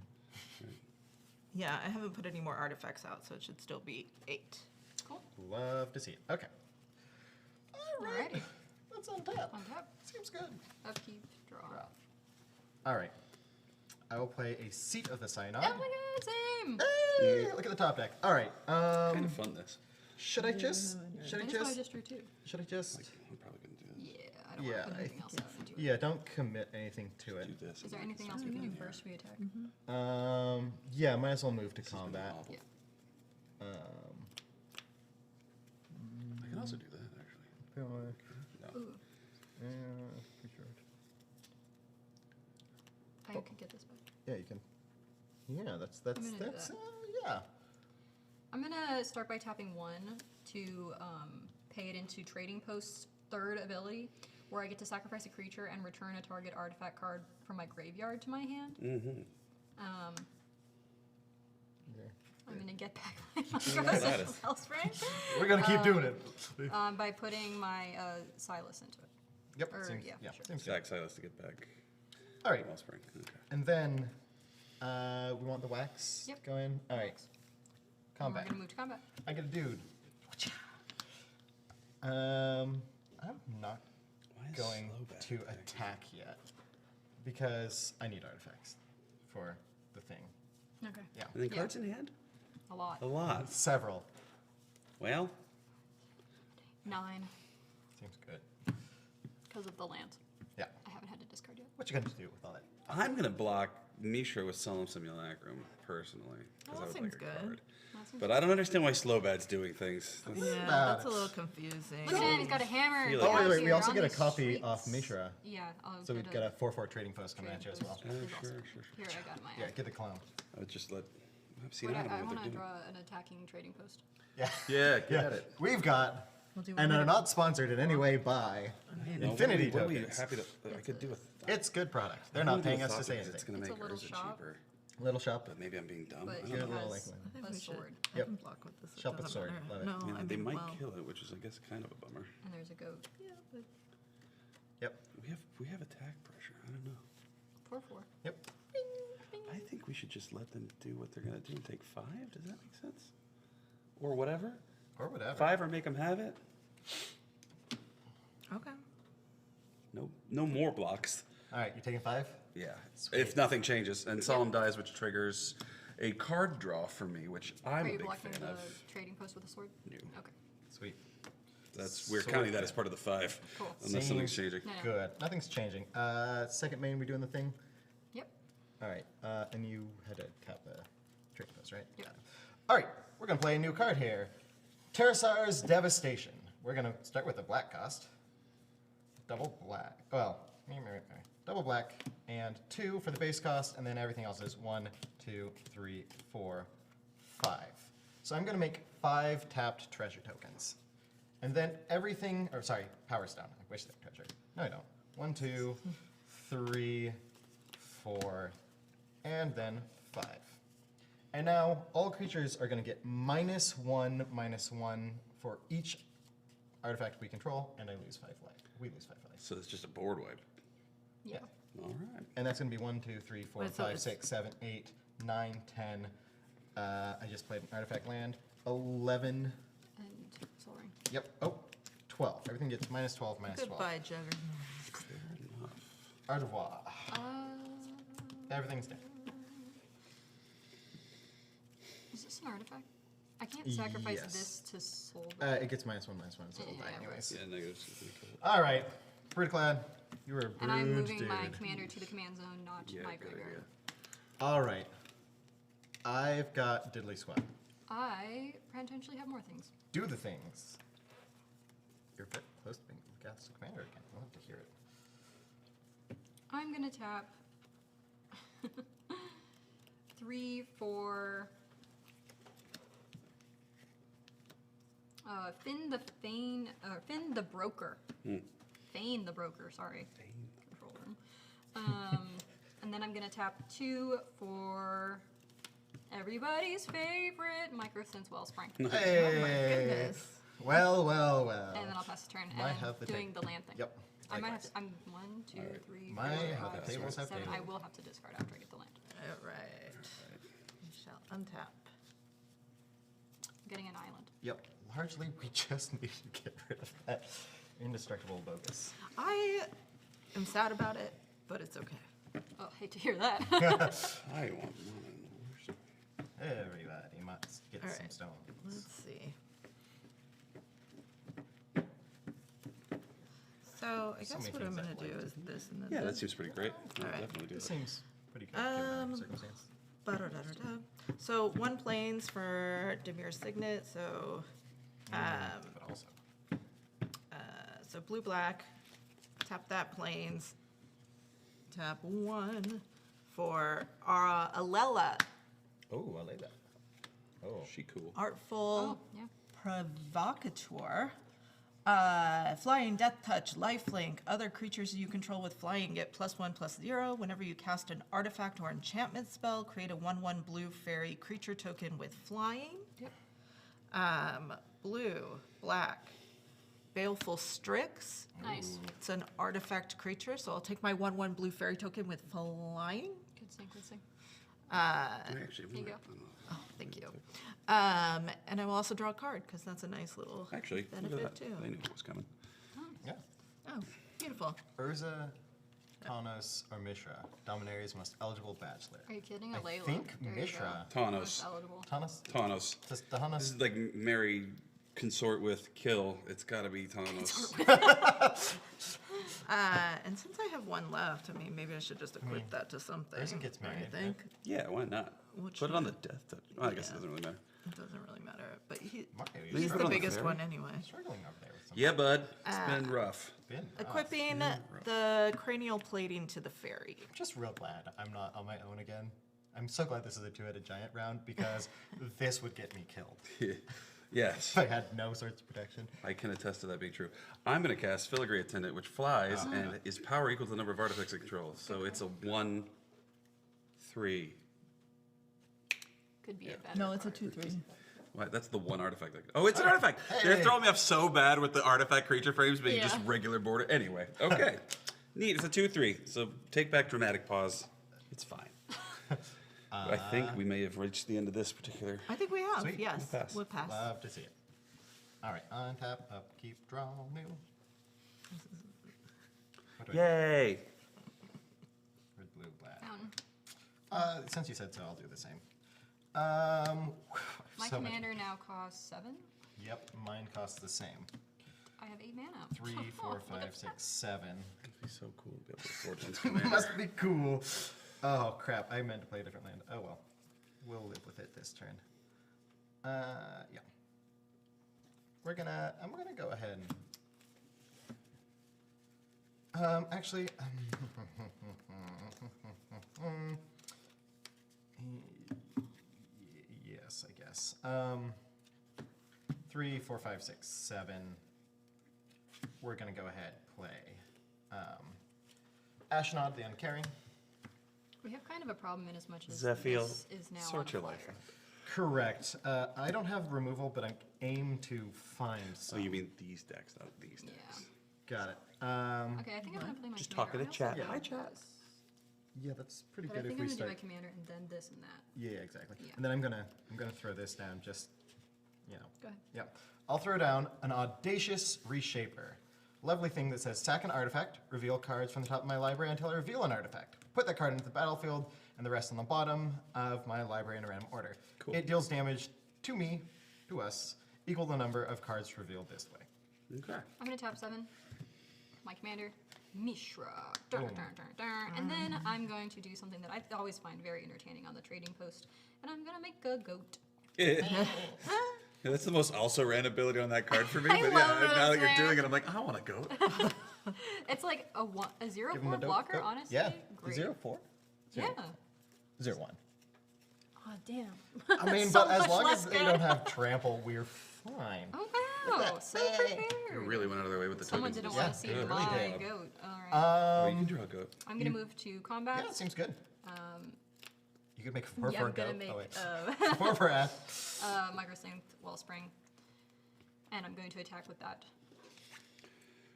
Right. Yeah, I haven't put any more artifacts out, so it should still be 8. Cool. Love to see it. Okay. All right. Alrighty. That's on tap. On top. Seems good. Upkeep, draw. All right. I will play a Seat of the Synod. Oh my god, same! Hey, look at the top deck. All right. Kind of fun, this. Should I just? Should I That's what I just? just drew too. Should I just? I'm probably going to do this. Yeah, I don't Yeah, want to put I anything else out into it. Yeah. Don't commit anything to it. Do this. Is there anything else we can do first we attack? Yeah. Might as well move to This has been combat. awful. Yeah. I can also do that, actually. Feel like- No. Ooh, for sure. I could get this back. Yeah, you can. Yeah, that's gonna do that's that. yeah. I'm gonna start by tapping 1 to pay it into Trading Post's third ability, where I get to sacrifice a creature and return a target artifact card from my graveyard to my hand. Mm-hmm. Okay. I'm gonna get back my that is- Wellspring We're gonna keep doing it. by putting my Silas into it. Yep. or, Seems, yeah, yeah. sure. Seems good. Zach Silas to get back. All right. Wellspring. Okay. And then we want the wax Yep. going. All right. And Combat. We're gonna move to combat. I get a dude. I'm not Why is going slow back to there? attack yet because I need artifacts for the thing. Okay. Yeah. And then Yeah. cards in hand? A lot. A lot. Several. Well, 9 Seems good. because of the land. Yeah. I haven't had to discard yet. What you gonna do with all that? I'm going to block Mishra with Solemn Simulacrum, personally. Because Well, I would seems like a good. card. That seems But I don't understand why Slowbad's doing things. Yeah, that's a little confusing. Look at him, he's got a hammer. Feel Get like- out Oh, wait, we here also on get a these copy streets. off Mishra. Yeah, I'll So we've got a 4/4 trading post coming at you as well. trading post. sure. Here, I got my. Yeah, get the clown. I would just let. I've seen Wait, I don't know I what want they're to doing. draw an attacking trading post. Yeah. Yeah, get it. We've got, Well, do you and want me are to- not sponsored in any way by No, Infinity what are we tokens. happy to. I could do with. It's good product. They're not paying us to say It's anything. going to It's a make little Urza shop. cheaper. Little shop. But maybe I'm being dumb. But I it don't You're a know. little has like- I think a we should. sword. I Yep. can block with this. It Shop with doesn't sword. matter. Love it. No, Yeah, I they mean, might well, kill it, which is, I guess, kind of a bummer. And there's a goat. Yeah, but Yep. We have attack pressure. I don't know. 4/4. Yep. I think we should just let them do what they're going to do and take 5. Does that make sense? Or whatever. Or whatever. 5 or make them have it. okay. No more blocks. All right, you taking 5? Yeah. Sweet. If nothing changes, and Solemn dies, which triggers a card draw for me, which I'm Are a you big blocking fan the of. trading post with a sword? No. Okay. Sweet. We're Sword counting that then. as part of the 5, Cool. unless something's Seems changing. No, no. Good. Nothing's changing. Second main, we doing the thing? Yep. All right. And you had to tap the trading post, right? Yep. All right. We're going to play a new card here. Terrasar's Devastation. We're going to start with a black cost. Double black. Well, double black and 2 for the base cost, and then everything else is 1, 2, 3, 4, 5. So I'm going to make 5 tapped treasure tokens. And then everything, or sorry, Power Stone. I wish they were treasure. No, I don't. 1, 2, 3, 4, and then 5. And now all creatures are going to get -1/-1 for each artifact we control, and I lose 5 life. We lose 5 life. So it's just a board wipe. Yeah. All right. And that's going to be 1, 2, 3, 4, Wait, so 5, it's- 6, 7, 8, 9, 10. I just played an artifact land. 11. And Soul Ring. Yep. Oh, 12. Everything gets -12, -12. Goodbye, Juggernaut. Fair enough. Au revoir. Everything's dead. Is this an artifact? I can't sacrifice Yes. this to Soul. It gets -1/-1, so it'll die Yeah, anyways. Yeah, negatives. All right. Broodclad, you were a brood And I'm moving my dude. commander to the command zone, not Yeah, my good graveyard. All right. I've got Diddly Swap. I potentially have more things. Do the things. You're very close to being Gas Commander again. I'll have to hear it. I'm gonna tap 3, 4. Finn the Broker. Fane the Broker, sorry. Control room. And then I'm gonna tap 2 for everybody's favorite Microsense Wellspring. Hey. Goodness. Well, well, well. And then I'll pass the turn. Might and have the doing table. the land thing. Yep. I might have likewise. to, I'm 1, 2, 3, Might 4, have 5, the tables 6, have 7. I table. will have to discard after I get the land. All right. We shall untap. I'm getting an island. Yep. Largely, we just need to get rid of that indestructible bogus. I am sad about it, but it's okay. Oh, hate to hear that. I want one. Everybody must get All some right. stones. Let's see. So I So guess many what I'm things gonna I'd do like is this and then Yeah, that this. seems pretty great. I'll All right. definitely do This that. seems pretty good given the circumstance. Ba-da-da-da-da. So 1 planes for Demir Signet. So, But also, so blue black. Tap that planes. Tap 1 for Alela. oh, I like that. Oh, She cool. Artful Oh, yeah. Provocateur. Flying Death Touch, Lifelink. Other creatures you control with flying get +1/+0. Whenever you cast an artifact or enchantment spell, create a 1/1 blue fairy creature token with flying. Yep. Blue, black. Baleful Strix. Nice. It's an artifact creature, so I'll take my 1/1 blue fairy token with flying. Good thing, good thing. Actually, we Here you might- go. Oh, thank you. And I will also draw a card because that's a nice little Actually, look benefit at that. too. They knew what was coming. yeah. Oh, beautiful. Urza, TAWNOS, or Mishra. Dominaria's most eligible bachelor. Are you kidding? I Layla. think There you Mishra. go. TAWNOS. Most eligible. TAWNOS? TAWNOS. Does This TAWNOS? is like marry, consort with, kill. It's got to be TAWNOS. And since I have one left, I mean, maybe I should just equip that to something. Urza gets married, I think. Yeah, why not? Which Put it on the one? death touch. Well, I guess it Yeah. doesn't really matter. It doesn't really matter. But Mario, he's put it the on the biggest ferry? one anyway. struggling over there with something. Yeah, bud. It's been rough. Been rough. Equipping the cranial plating to the fairy. I'm just real glad I'm not on my own again. I'm so glad this is a two-headed giant round because this would get me killed Yes. if I had no sorts of protection. I can attest to that being true. I'm going to cast Filigree Attendant, which flies and is power equal to the number of artifacts it controls. So it's a 1, 3. Could be a better. No, it's a card. 2/3. What? That's the one artifact. Oh, it's an artifact. They're throwing me off so bad with the artifact creature frames being just Yeah. regular border. Anyway, okay. Neat. It's a 2/3. So take back dramatic pause. It's fine. I think we may have reached the end of this particular. I think we have. Sweet. Yes, We'll pass. we'll pass. Love to see it. All right, untap, upkeep, draw, new. What do I do? Yay! Red, blue, black. Down. Since you said so, I'll do the same. My so many- commander now costs 7. Yep, mine costs the same. I have 8 mana. 3, 4, Look at 5, 6, 7. It'd be so cool to be able to afford one's command. Must be cool. Oh crap! I meant to play a different land. Oh well, we'll live with it this turn. Yeah. I'm gonna go ahead. Actually, yes, I guess. 3, 4, 5, 6, 7. We're gonna go ahead play. Ashnod the Uncaring. We have kind of a problem in as much as Zephiel, this is now sort on your fire. life out. Correct. I don't have removal, but I aim to find Oh, some. you mean these decks, not these decks. Got it. Okay, I think I'm gonna play my Just commander. talking to I also chat. have Hi, chat. this, Yeah, that's pretty But I good think if I'm we gonna do start. my commander and then this and that. Yeah, exactly. Yeah. And then I'm gonna throw this down. Just, you know. Go ahead. Yep. I'll throw down an audacious reshaper. Lovely thing that says sack an artifact, reveal cards from the top of my library until I reveal an artifact. Put that card into the battlefield, and the rest on the bottom of my library in a random order. Cool. It deals damage to me, to us, equal the number of cards revealed this way. Okay. I'm gonna tap 7. My commander, Mishra. Dun, Boom. dun, dun, dun. And then I'm going to do something that I always find very entertaining on the trading post, and I'm gonna make a goat. Yeah, that's the most also ran ability on that card for me. I But love yeah, it, now that you're man. doing it, I'm like, I want to go. It's like a 0/4 Give 'em a dope blocker, goat. honestly. Yeah. Great. 0/4? Yeah. 0/1. Oh damn. I mean, So but as much long less as they good. don't have trample, we're fine. Oh wow, so prepared. You really went out of their way with the Someone tokens. didn't Yeah, want to see they really my did. goat. All right. Well, you can draw a goat. I'm gonna move to combat. Yeah, seems good. You could make 4 Yeah, for a I'm gonna goat. make Oh, wait. 4 for a. Microsynth Wellspring, and I'm going to attack with that.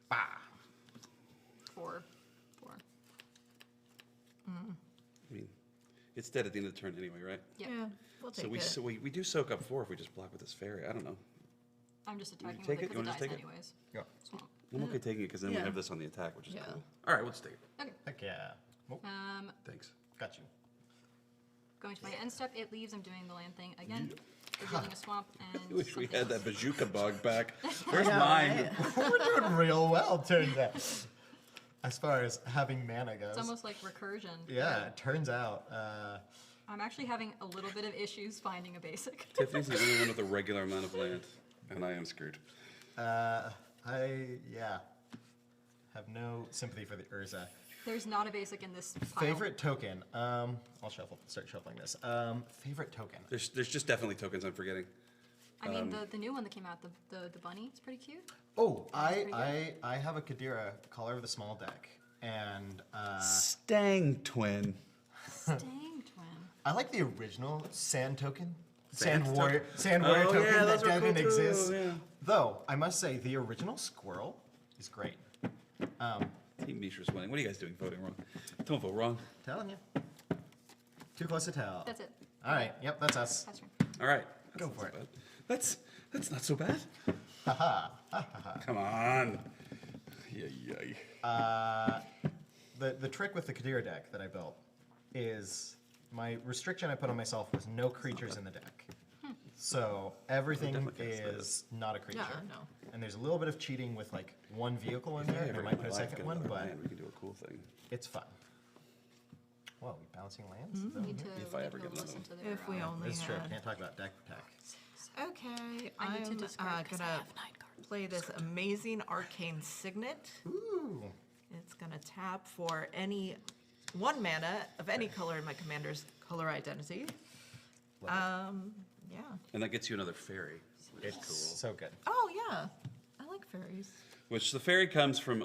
Bah. 4. I mean, it's dead at the end of the turn anyway, right? Yep. Yeah, we'll take So it. we do soak up 4 if we just block with this fairy. I don't know. I'm just attacking take with it? it You because wanna it just dies take it? anyways. Yeah. Swamp. I'm okay taking it because then we Yeah. have this on the attack, which is Yeah. cool. All right, we'll just take it. Okay. Heck yeah. Oh, Thanks. got you. Going to my end step, it leaves. I'm doing the land thing again. Revealing a swamp and. I wish we something had that else. bazooka bug back. Where's mine? We're doing real well, turns out. As far as having mana goes. It's almost like recursion. Yeah, it turns out. I'm actually having a little bit of issues finding a basic. Tiffany's the only one with a regular amount of land, and I am screwed. Yeah. Have no sympathy for the Urza. There's not a basic in this pile. Favorite token. I'll start shuffling this. Favorite token. There's just definitely tokens I'm forgetting. I mean, the new one that came out, the bunny, it's pretty cute. Oh, pretty I have a Kadira, Caller of the Small Deck, and Stang Twin. Stang twin. I like the original Sand token. Sand Sand Warrior Oh, token yeah, that those were cool didn't too, exist. yeah. Though I must say the original Squirrel is great. Team Mishra's winning. What are you guys doing voting wrong? Don't vote wrong. Telling you. Too close to tell. That's it. All right. Yep, that's us. Pass turn. All right. Go That's for not it. so bad. That's not so bad. Come on. Yay. The trick with the Kadira deck that I built is my restriction I put on myself was no creatures in the deck. So everything definitely cast that. is not a creature. Yeah, no. and there's a little bit of cheating with like one vehicle in there, and I might put a second one, but we can do a cool thing. it's fun. Whoa, we balancing lands? Is that We need to, If I we ever need to get another listen one. to their, If we only That's true. had. Can't talk about deck attack. Okay, I need to I'm discard 'cause I gonna have 9 cards. play this amazing arcane signet. Ooh. It's gonna tap for any 1 mana of any color in my commander's color identity. Yeah. And that gets you another fairy. It's cool. So good. Oh yeah, I like fairies. Which the fairy comes from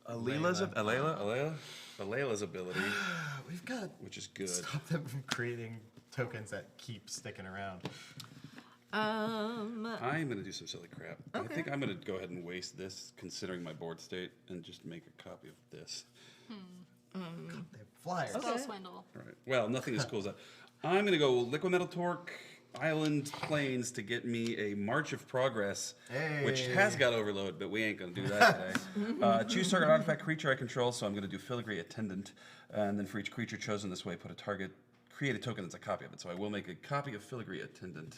Alayla's ability, We've got to which is good. stop them from creating tokens that keep sticking around. Um, I'm gonna do some silly crap. I Okay. think I'm gonna go ahead and waste this, considering my board state, and just make a copy of this. They have flyers. Spell Swindle. All right. Well, nothing as cool as that. I'm gonna go Liquid Metal Torque, Island Plains to get me a March of Progress, which has got overload, but we ain't gonna do that today. Choose target artifact creature I control, so I'm gonna do Filigree Attendant, and then for each creature chosen this way, put a target, create a token that's a copy of it. So I will make a copy of Filigree Attendant.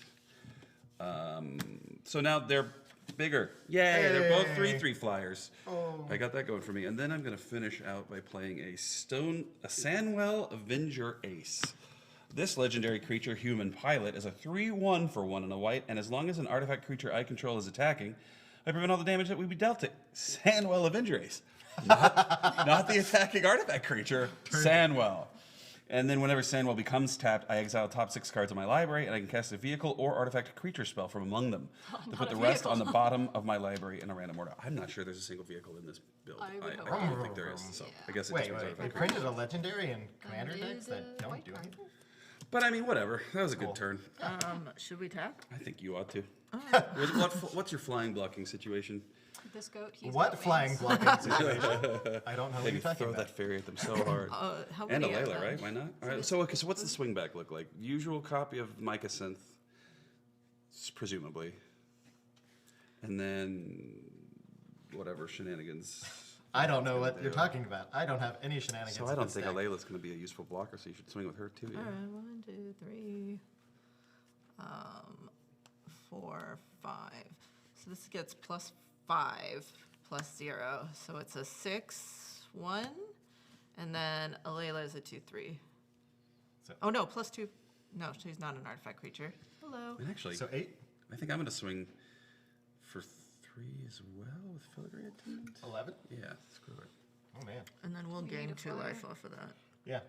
So now they're bigger. Yay! They're both 3/3 flyers. I got that going for me, and then I'm gonna finish out by playing a Sanwell Avenger Ace. This legendary creature, human pilot, is a 3/1 for 1 and a white, and as long as an artifact creature I control is attacking, I prevent all the damage that would be dealt to Sanwell Avenger Ace. Not the attacking artifact creature, Sanwell. And then whenever Sanwell becomes tapped, I exile top 6 cards of my library, and I can cast a vehicle or artifact creature spell from among them to put the rest on the bottom of my library in a random order. I'm not sure there's a single vehicle in this build. I would hope don't not. think there is. So Yeah. I guess it Wait, just means they artifact creature. printed a legendary in commander It decks is that a don't white do card. anything? But I mean, whatever. That was a Cool. good turn. should we tap? I think you ought to. What's your flying blocking situation? This goat, he's What got flying wings. blocking situation? I don't know what Maybe you're talking throw about. that fairy at them so hard. How And many of Alayla, them? right? Why not? All right. So, okay, so what's the swing back look like? Usual copy of Micah Synth, presumably, and then whatever shenanigans. I don't know what you're talking about. I don't have any shenanigans. So I with don't this think deck. Alayla's going to be a useful blocker, so you should swing with her too. Yeah. All right, 1, 2, 3, 4, 5. So this gets +5, +0. So it's a 6/1, and then Alayla is a 2/3. So- Oh no, +2. No, she's not an artifact creature. Hello. And actually, So 8, I think I'm going to swing for 3 as well with Filigree Attendant. 11? Yeah, screw it. Oh man. And then we'll We gain need a 2 flyer. life off of that. Yeah.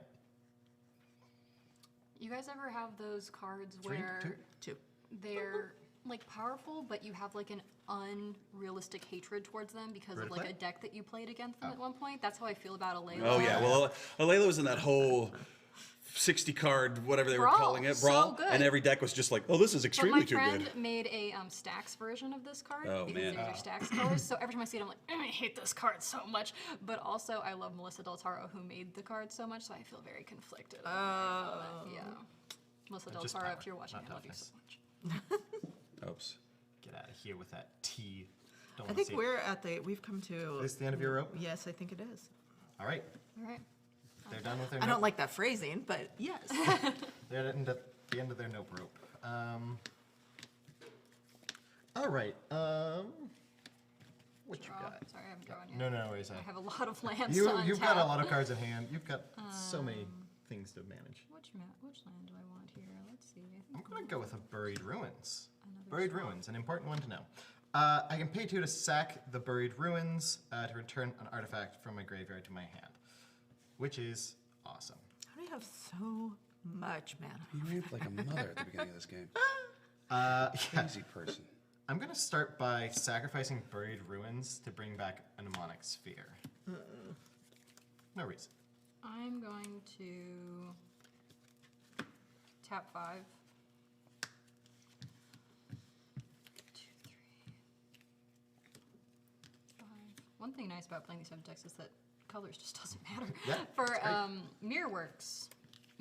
You guys ever have those cards 3, where 2. 2. they're like powerful, but you have like an unrealistic hatred towards them because of like Vertically? a deck that you played against them at one point? That's how I feel about Alayla. Oh yeah, well, Alayla was in that whole 60 card, whatever they were Brawl, calling it, so brawl, good. and every deck was just like, oh, this is But extremely my too friend good. made a stacks version of this card Oh, because man. these are stacks colors. So every time I see it, I'm like, I hate this card so much. But also, I love Melissa Del Taro, who made the card so much, so I feel very conflicted. Yeah, Melissa Del just Taro, power, if you're watching, not I love you toughness. so much. Oops. Get out of here with that T. Don't I wanna think see it. we're at we've come to. Is this the end of your rope? Yes, I think it is. All right. All right. They're done with their I nope. don't like that phrasing, but yes. They're at the end of their nope rope. All right. What you Draw. got? Sorry, I haven't drawn yet. No, no worries. I have a lot of lands to You've got a untap. lot of cards in hand. You've got so many things to manage. Which land do I want here? Let's see. I I'm think going to go with a Buried Ruins. Another Buried swamp. Ruins, an important one to know. I can pay 2 to sack the Buried Ruins to return an artifact from my graveyard to my hand, which is awesome. How do you have so much mana? You raved like a mother at the beginning of this game. Yeah. Crazy person. I'm going to start by sacrificing Buried Ruins to bring back a Mnemonic Sphere. No reason. I'm going to tap 5. 2, 3, 5. One thing nice about playing these type of decks is that colors just doesn't matter. Yeah, For it's great. Mirrorworks.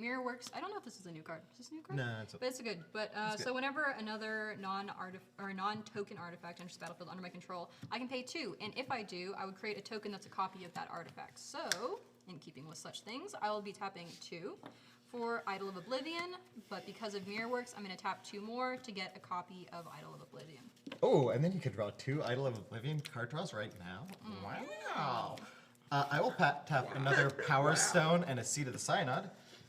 Mirrorworks, I don't know if this is a new card. Is this a new card? No, it's But it's good. But good. so whenever another non-token artifact enters the battlefield under my control, I can pay 2. And if I do, I would create a token that's a copy of that artifact. So, in keeping with such things, I will be tapping 2 for Idol of Oblivion. But because of Mirrorworks, I'm going to tap 2 more to get a copy of Idol of Oblivion. Oh, and then you could draw 2 Idol of Oblivion card draws right now. Wow. I will tap another Power Stone and a Seed of the Synod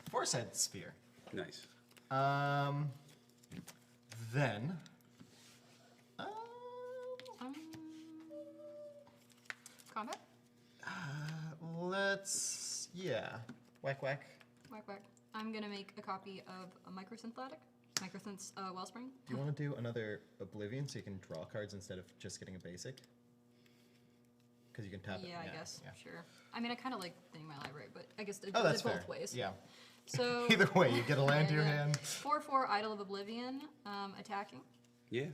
for said sphere. Nice. Then. Combat? Let's. Yeah. Whack whack. Whack whack. I'm gonna make a copy of a Microsynth's Wellspring. Do you want to do another Oblivion so you can draw cards instead of just getting a basic? Because you can tap it. Yeah, I guess. Yeah. Sure. I mean, I kind of like thinning my library, but I guess it Oh, that's both fair. ways. Yeah. So Either way, you get a land to your Yeah. hand. 4/4 Idol of Oblivion, attacking. Yeah.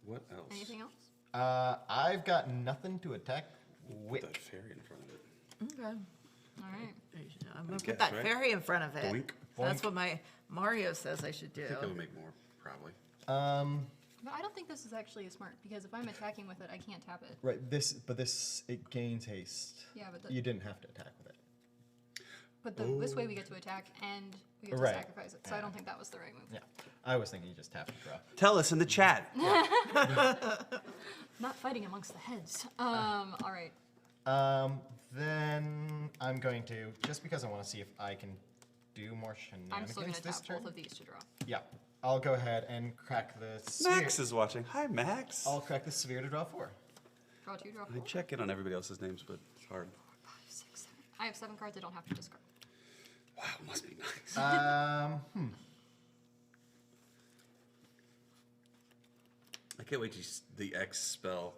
What else? Anything else? I've got nothing to attack with. That fairy in front of it. Okay. All right. I'm gonna guess, put that right? fairy in front of it. Boink. That's Boink. what my Mario says I should do. I think it would make more, probably. But I don't think this is actually smart because if I'm attacking with it, I can't tap it. Right, it gains haste. Yeah, but You didn't have to attack with it. this way we get to attack and we get to Right. sacrifice it. So I don't think that was the right move. Yeah. I was thinking you just tap and draw. Tell us in the chat. Not fighting amongst the heads. All right. Then I'm going to, just because I want to see if I can do more I'm still going shenanigans to this tap turn. both of these to draw. Yeah. I'll go ahead and crack the sphere. Max is watching. Hi, Max. I'll crack the sphere to draw 4. Draw 2, draw I 4. check in on everybody else's names, but it's hard. 5, 6, 7. I have 7 cards I don't have to discard. Wow, must be nice. I can't wait to use the X spell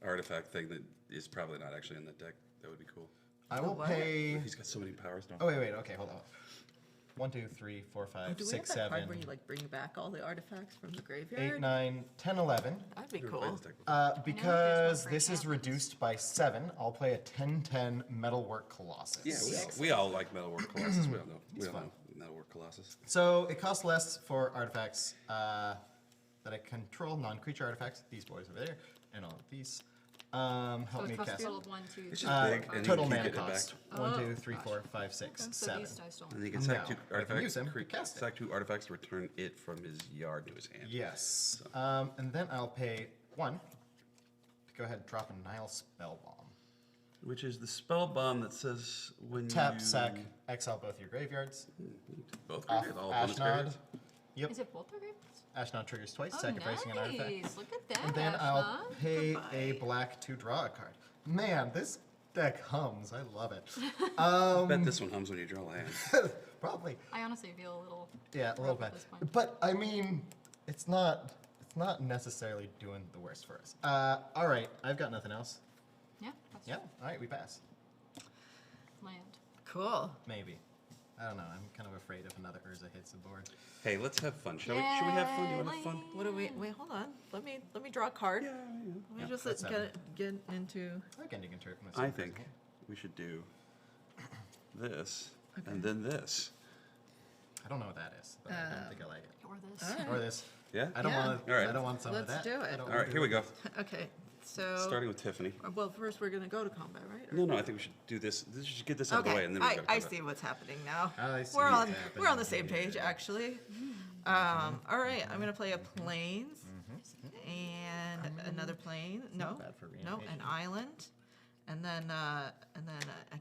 artifact thing that is probably not actually in the deck. That would be cool. I will what? pay. He's got so many powers now. Oh, wait, okay, hold on. 1, 2, 3, 4, 5, Do we 6, have that card 7, where you like bring back all the artifacts from the 8, graveyard? 9, 10, 11. That'd be Never played cool. this deck before. Because for this is enchantments. reduced by 7, I'll play a 10/10 Metalwork Colossus. Yeah, we all like Metalwork Colossus. We all know. We all fun. know Metalwork Colossus. So it costs less for artifacts that I control, non-creature artifacts. These boys over there, and all of these. So Help it me costs a cast. total of 1, 2, It's 3, just 4, big, 5, and Total you mana keep getting it cost. back. 1, 2, Oh, 3, gosh. 4, 5, 6, So 7. these dice don't. And he can No, sack 2 I can artifacts. use them to cast it. Sack 2 artifacts to return it from his yard to his hand. Yes. And then I'll pay 1 to go ahead and drop a Nile Spellbomb. Which is the spell bomb that says when Tap, you sack, exile both your graveyards. both Off graveyards, all opponents' Ashnod. graveyards. Yep. Is it both their graveyards? Ashnod triggers twice, Oh, sacrificing an artifact. nice. Look at that, And then I'll Ashnod. pay a Goodbye. black to draw a card. Man, this deck hums. I love it. I bet this one hums when you draw a hand. Probably. I honestly feel a little. Yeah, a little rough bit. at this point. But I mean, it's not necessarily doing the worst for us. All right, I've got nothing else. Yeah, that's Yeah. All right, we pass. land. Cool. Maybe. I don't know. I'm kind of afraid if another Urza hits the board. Hey, let's have fun. Should we have fun? You want to have fun? What do we? Wait, hold on. Let me draw a card. Yeah. Let me Yeah, just that's get into. I like ending in turn. I think we should do this and then this. I don't know what that is, but I don't think I like it. Or this. All right. Or this. Yeah? I don't Yeah. want. All right. I don't want some of Let's that. do it. I don't All wanna right, do here we it. go. Okay. So. Starting with Tiffany. Well, first we're gonna go to combat, right? No, I think we should do this. We should get this out of the way and then we I, go to I combat. see what's happening now. I see we're what's on the same happening page here. actually. All right, I'm gonna play a plains and another plane. No, bad for no, an reanimation. island, and then I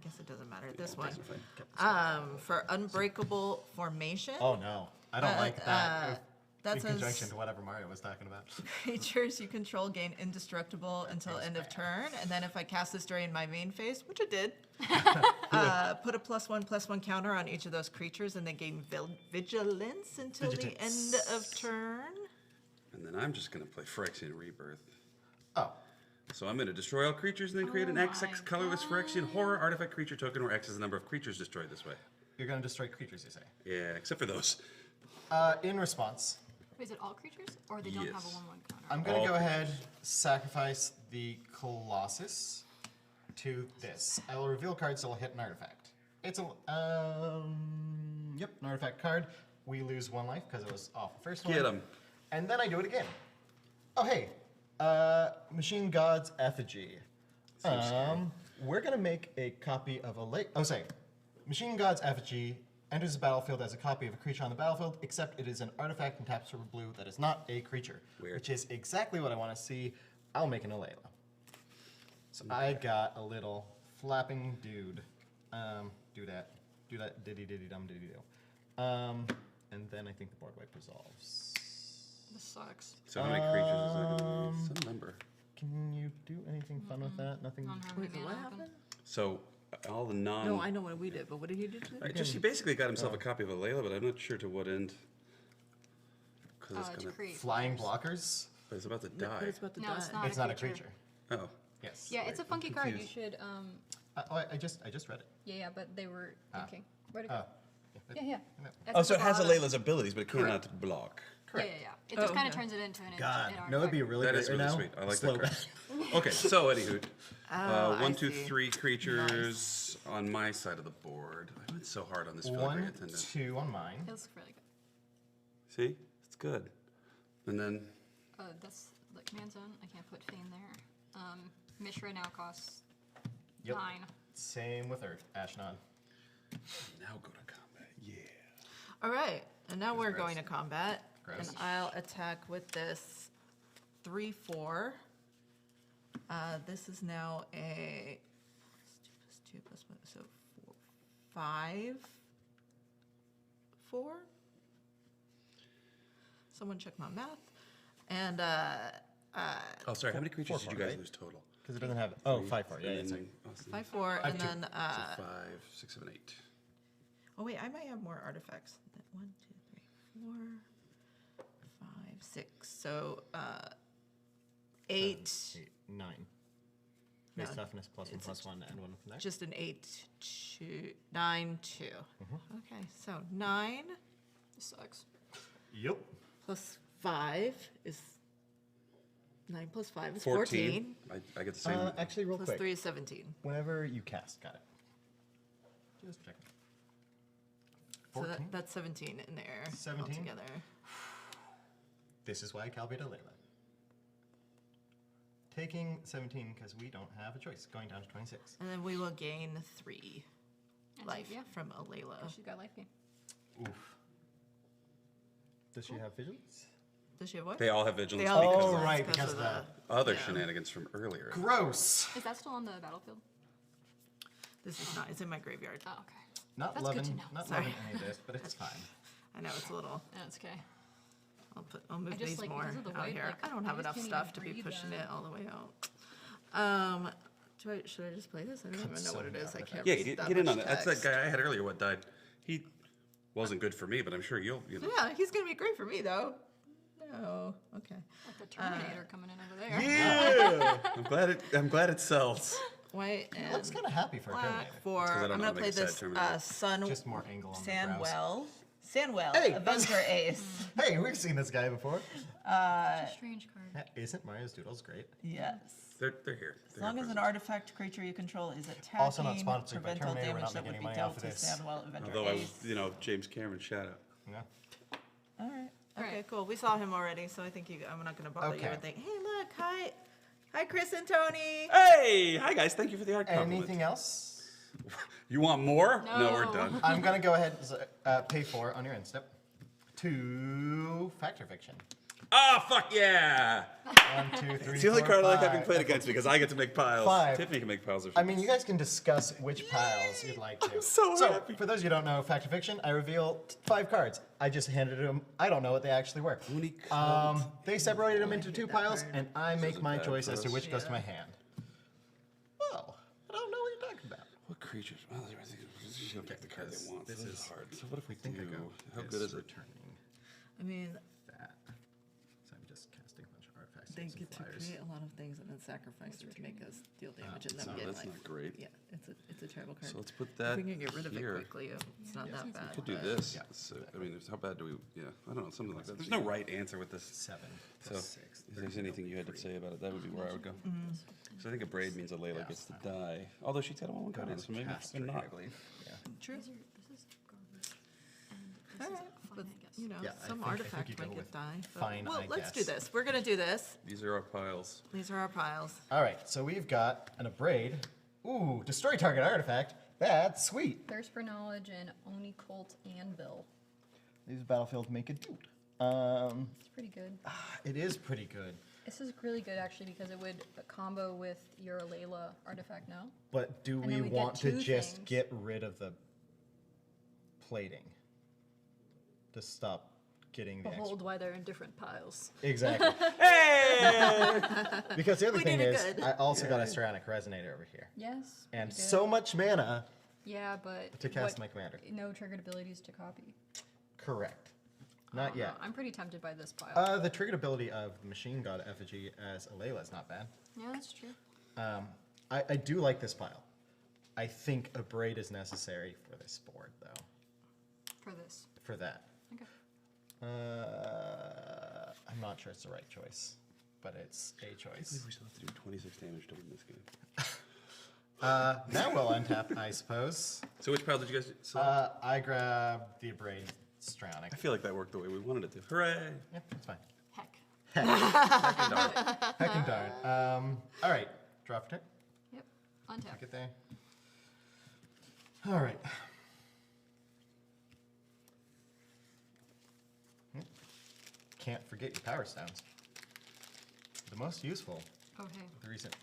guess it doesn't matter. This one. Doesn't For unbreakable formation. Oh no, I don't like that. That in conjunction says to whatever Mario was talking about. creatures you control gain indestructible until end of turn, and then if I cast this during my main phase, which it did, put a +1/+1 counter on each of those creatures, and they gain vigilance until the end of turn. And then I'm just going to play Phyrexian Rebirth. Oh, So I'm going to destroy all creatures and then create an my XX colorless Phyrexian horror artifact creature token where X is the number of creatures destroyed this way. you're gonna destroy creatures, you say? Yeah, except for those. In response, Wait, is it all creatures? Or they don't have a Yes. 1/1 counter? I'm gonna All go ahead, sacrifice the Colossus to this. I will reveal cards that will hit an artifact. It's a yep, an artifact card. We lose 1 life because it was off the first one. Get 'em. And then I do it again. Oh hey, Machine God's Effigy. Seems scary. We're gonna make a copy of a late. Oh, sorry, Machine God's Effigy Enters the battlefield as a copy of a creature on the battlefield, except it is an artifact and taps for blue that is not a creature. Weird. Which is exactly what I want to see. I'll make an Alayla. So I got a little flapping dude. Do that, diddy diddy dum diddy do. And then I think the board wipe resolves. This sucks. So how many creatures is that going to be? Some number. Can you do anything fun with that? Nothing. I don't have Wait, any what mana open. happened? So all the non. No, I know what we did, but what did you do? Right, just he basically got himself a copy of Alayla, but I'm not sure to what end. Because it's To gonna. create Flying flyers. blockers? But it's about to But die. it's about to No, die. it's not. It's not a creature. Oh. Yes. Yeah, it's a I'm funky card. You confused. should. I just read it. Yeah, but they were thinking. Where'd it Oh. go? Yeah. No. That's Oh, at so the it has bottom. Alayla's abilities, but it cannot block. Yeah. It just Oh, kind of okay. turns it into an God, an no, it'd be artifact. really That great is right really now. sweet. I like Slow that card. Okay, so anywho, Oh, I 1, 2, see. 3 creatures on my side of the board. I went so hard on this filigree 1, attendant. 2 on mine. It looks really good. See, it's good. And then That's the command zone. I can't put Fane there. Mishra now costs Yep. 9. Same with Earth, Ashnod. now go to combat. Yeah. All right, and now we're gross. going to combat, Gross. and I'll attack with this 3/4. This is now a 2 plus 1, so 5, 4. Someone check my math, and Oh, sorry. How many creatures did you guys right? lose total? Because it doesn't have. Oh, 5 4. Yeah, And it's then Austin. 5, 4, I and have two. then So 5, 6, 7, 8. oh wait, I might have more artifacts. 1, 2, 3, 4, 5, 6. So 8. 8, 9. No, Base toughness plus 1 it's plus 1 and 1 from there. Just an 8, 2, 9, 2. Okay, so 9 This sucks. Yep. plus 5 is 9 plus 5 is 14. 14. I get the same. Actually, real Plus quick. 3 is 17. Whenever you cast, got it. Just checking. So 14. that's 17 in there 17? altogether. This is why I copied Alayla. Taking 17 because we don't have a choice. Going down to 26. And then we will gain 3 And life yeah. from Alayla. She's got life gain. Oof. Does she have vigilance? Does she have what? They all have vigilance They all have because Oh, of vigilance right, because of the other yeah. shenanigans from earlier. Gross. Is that still on the battlefield? This is not. It's in my graveyard. Oh, okay. Not That's good to loving, know. not Sorry. loving any of this, but it's fine. I know it's a little. That's okay. I'll move I just, these like, more because of the out white, here. like, I don't I have just enough can't stuff even to be read pushing that. it all the way out. Should I just play this? I don't even know So what it many is. I artifacts. can't Yeah, read that get in much on it. That's text. that guy I had earlier. What died? He wasn't good for me, but I'm sure you'll. You know. Yeah, he's gonna be great for me though. No, okay. Like the Terminator coming in over there. Yeah. I'm glad it sells. White and Looks kind of happy for a black Terminator. for. I don't I'm know how gonna to play make a sad this Terminator. Sun Just more angle on the brows. Sandwell, Hey, that's- Avenger Ace. Hey, we've seen this guy before. It's a strange card. Yeah, isn't Mario's Doodles great? Yes. They're here. As long as an artifact creature you control is attacking, Also not sponsored by prevent all Terminator, we're damage not that would making be any money dealt off of to this. Sandwell, Avenger Although I was, Ace. James Cameron shout out. Yeah. All right. Okay, Alright. cool. We saw him already, so I think I'm not gonna bother you Okay. and think, hey, look, hi, Chris and Tony. Hey, hi guys. Thank you for the art compliment. Anything else? You want more? No, we're No. done. I'm gonna go ahead and pay 4 on your end step. 2 Factor Fiction. Ah, fuck yeah! 1, 2, 3. It's the only 4, card I like having 5. played against because I get to make piles. 5. Tiffany can make piles if she I mean, you guys can discuss which piles you'd like to. I'm so happy. For those of you who don't know, Factor Fiction, I reveal 5 cards. I just handed them. I don't know what they actually were. Unicode. They separated them into hate 2 that piles, card. and I make isn't my bad choice for as to us. which goes to Yeah. my hand. Well, I don't know what you're talking about. What creatures? Well, I think she'll pick the card they want. This This is is hard. So what if we think I do? go How this good is it? returning I mean, that. So I'm just casting a bunch of artifacts. they and some get to flyers. create a lot of things and then sacrifice it to make us deal damage and then no, get that's life. not great. Yeah, it's a terrible card. So let's put If that we can get rid of here. it quickly, it's not that bad. Could do but- this. Yeah. So, I mean, how bad do we? Yeah, I don't know, something like that. There's no right answer with this. 7 So, plus 6. if there's anything you had to say about it, that would be where I would go. Mm-hmm. So I think a braid means Alayla gets to die. Although she's got a 1 card on, so maybe Caster, not. I believe. Yeah. True. This is garbage. And this All is right, fine, but I guess. you know, Yeah, I some think you artifact go might with get die. But, fine, well, I let's do guess. this. We're gonna do this. These are our piles. These are our piles. All right, so we've got an Abrade. Ooh, destroy target artifact. That's sweet. Thirst for Knowledge and Oni Colt Anvil. These battlefield make it do. It's pretty good. It is pretty good. This is really good actually because it would combo with your Layla artifact, no? But do And we then we get want to two just things. get rid of the plating to stop getting the Behold why they're in different piles. Exactly. Hey! Because the other We thing did it is, good. I also got a Ceramic Resonator over here. Yes. And pretty good. so much mana Yeah, but to cast what- my commander. No triggered abilities to copy. Correct. I Not don't know. yet. I'm pretty tempted by this pile. The triggered ability of the Machine God Effigy as a Layla is not bad. Yeah, that's true. I do like this pile. I think a Braid is necessary for this board, though. For this. For that. Okay. I'm not sure it's the right choice, but it's a choice. We still have to do 26 damage to win this game. Now we'll untap, I suppose. So which pile did you guys select? I grabbed the Braid Strionic. I feel like that worked the way we wanted it to. Hooray! Yeah, that's fine. Heck. Second dart. Heck and darn. All right, draw for turn. Yep. Untap. Get there. All right. Can't forget your Power Stones. The most useful Okay. of the recent.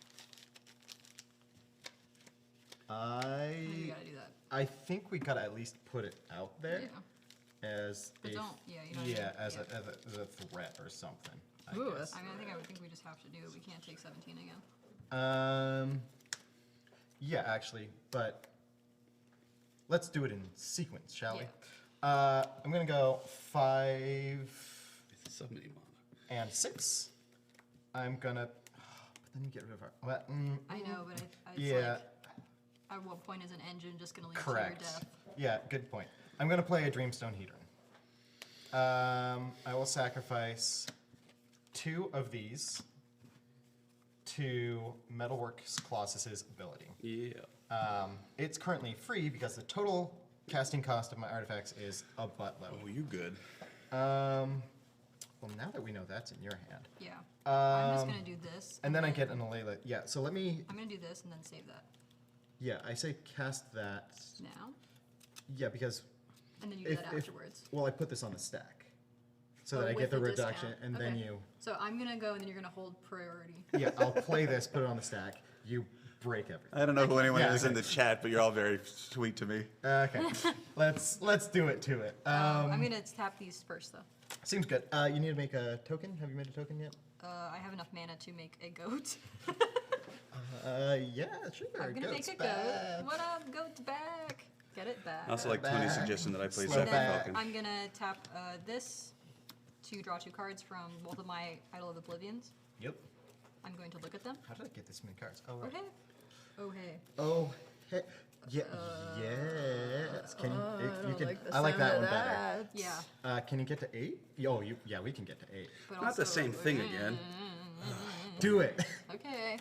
You I gotta do that. I think we gotta at least put it out there Yeah. as But a don't- yeah, you don't yeah, need- as, yeah. as a threat or something. I Ooh, guess. that's- I mean, I think we just have to do it. We can't take 17 again. Yeah, actually, but let's do it in sequence, shall we? Yeah. I'm gonna go 5 It's so many mana. and 6. I'm gonna, but then you get rid of our. Well, I know, but it's yeah, like, at what point is an engine just gonna lead correct. to your death? Yeah, good point. I'm gonna play a Dreamstone Hedron. I will sacrifice 2 of these to Metalworks Colossus's ability. Yeah. It's currently free because the total casting cost of my artifacts is a buttload. Oh, you good. Well, now that we know that's in your hand. Yeah. I'm just gonna do this. And then I get an Alayla. Yeah, so let me, I'm gonna do this and then save that yeah, I say cast that. now, Yeah, because, and then you do that afterwards. well, I put this on the stack. So Oh, that I with get the the reduction, discount. and then Okay. you, So I'm gonna go, and then you're gonna hold priority. yeah, I'll play this, put it on the stack, you break everything. I don't know who anyone Yeah, is in okay. the chat, but you're all very sweet to me. Okay, let's do it to it. I'm gonna tap these first, though. Seems good. You need to make a token. Have you made a token yet? I have enough mana to make a goat. Yeah, sure. I'm gonna make goat's a bad. goat. What up, goat's back? Get it back. I also like Tony's suggestion that I play Slow second back. Falcon. I'm gonna tap this to draw 2 cards from both of my Idol of Oblivions. Yep. I'm going to look at them. How did I get this many cards? Oh, right. Okay. Oh hey. Oh, hey. Yeah, yes. Can you? You can. like the I like that sound one of better. Yeah. Can you get to 8? Oh, yeah, we can get to 8. But Not the also- same thing again. Do it. Okay.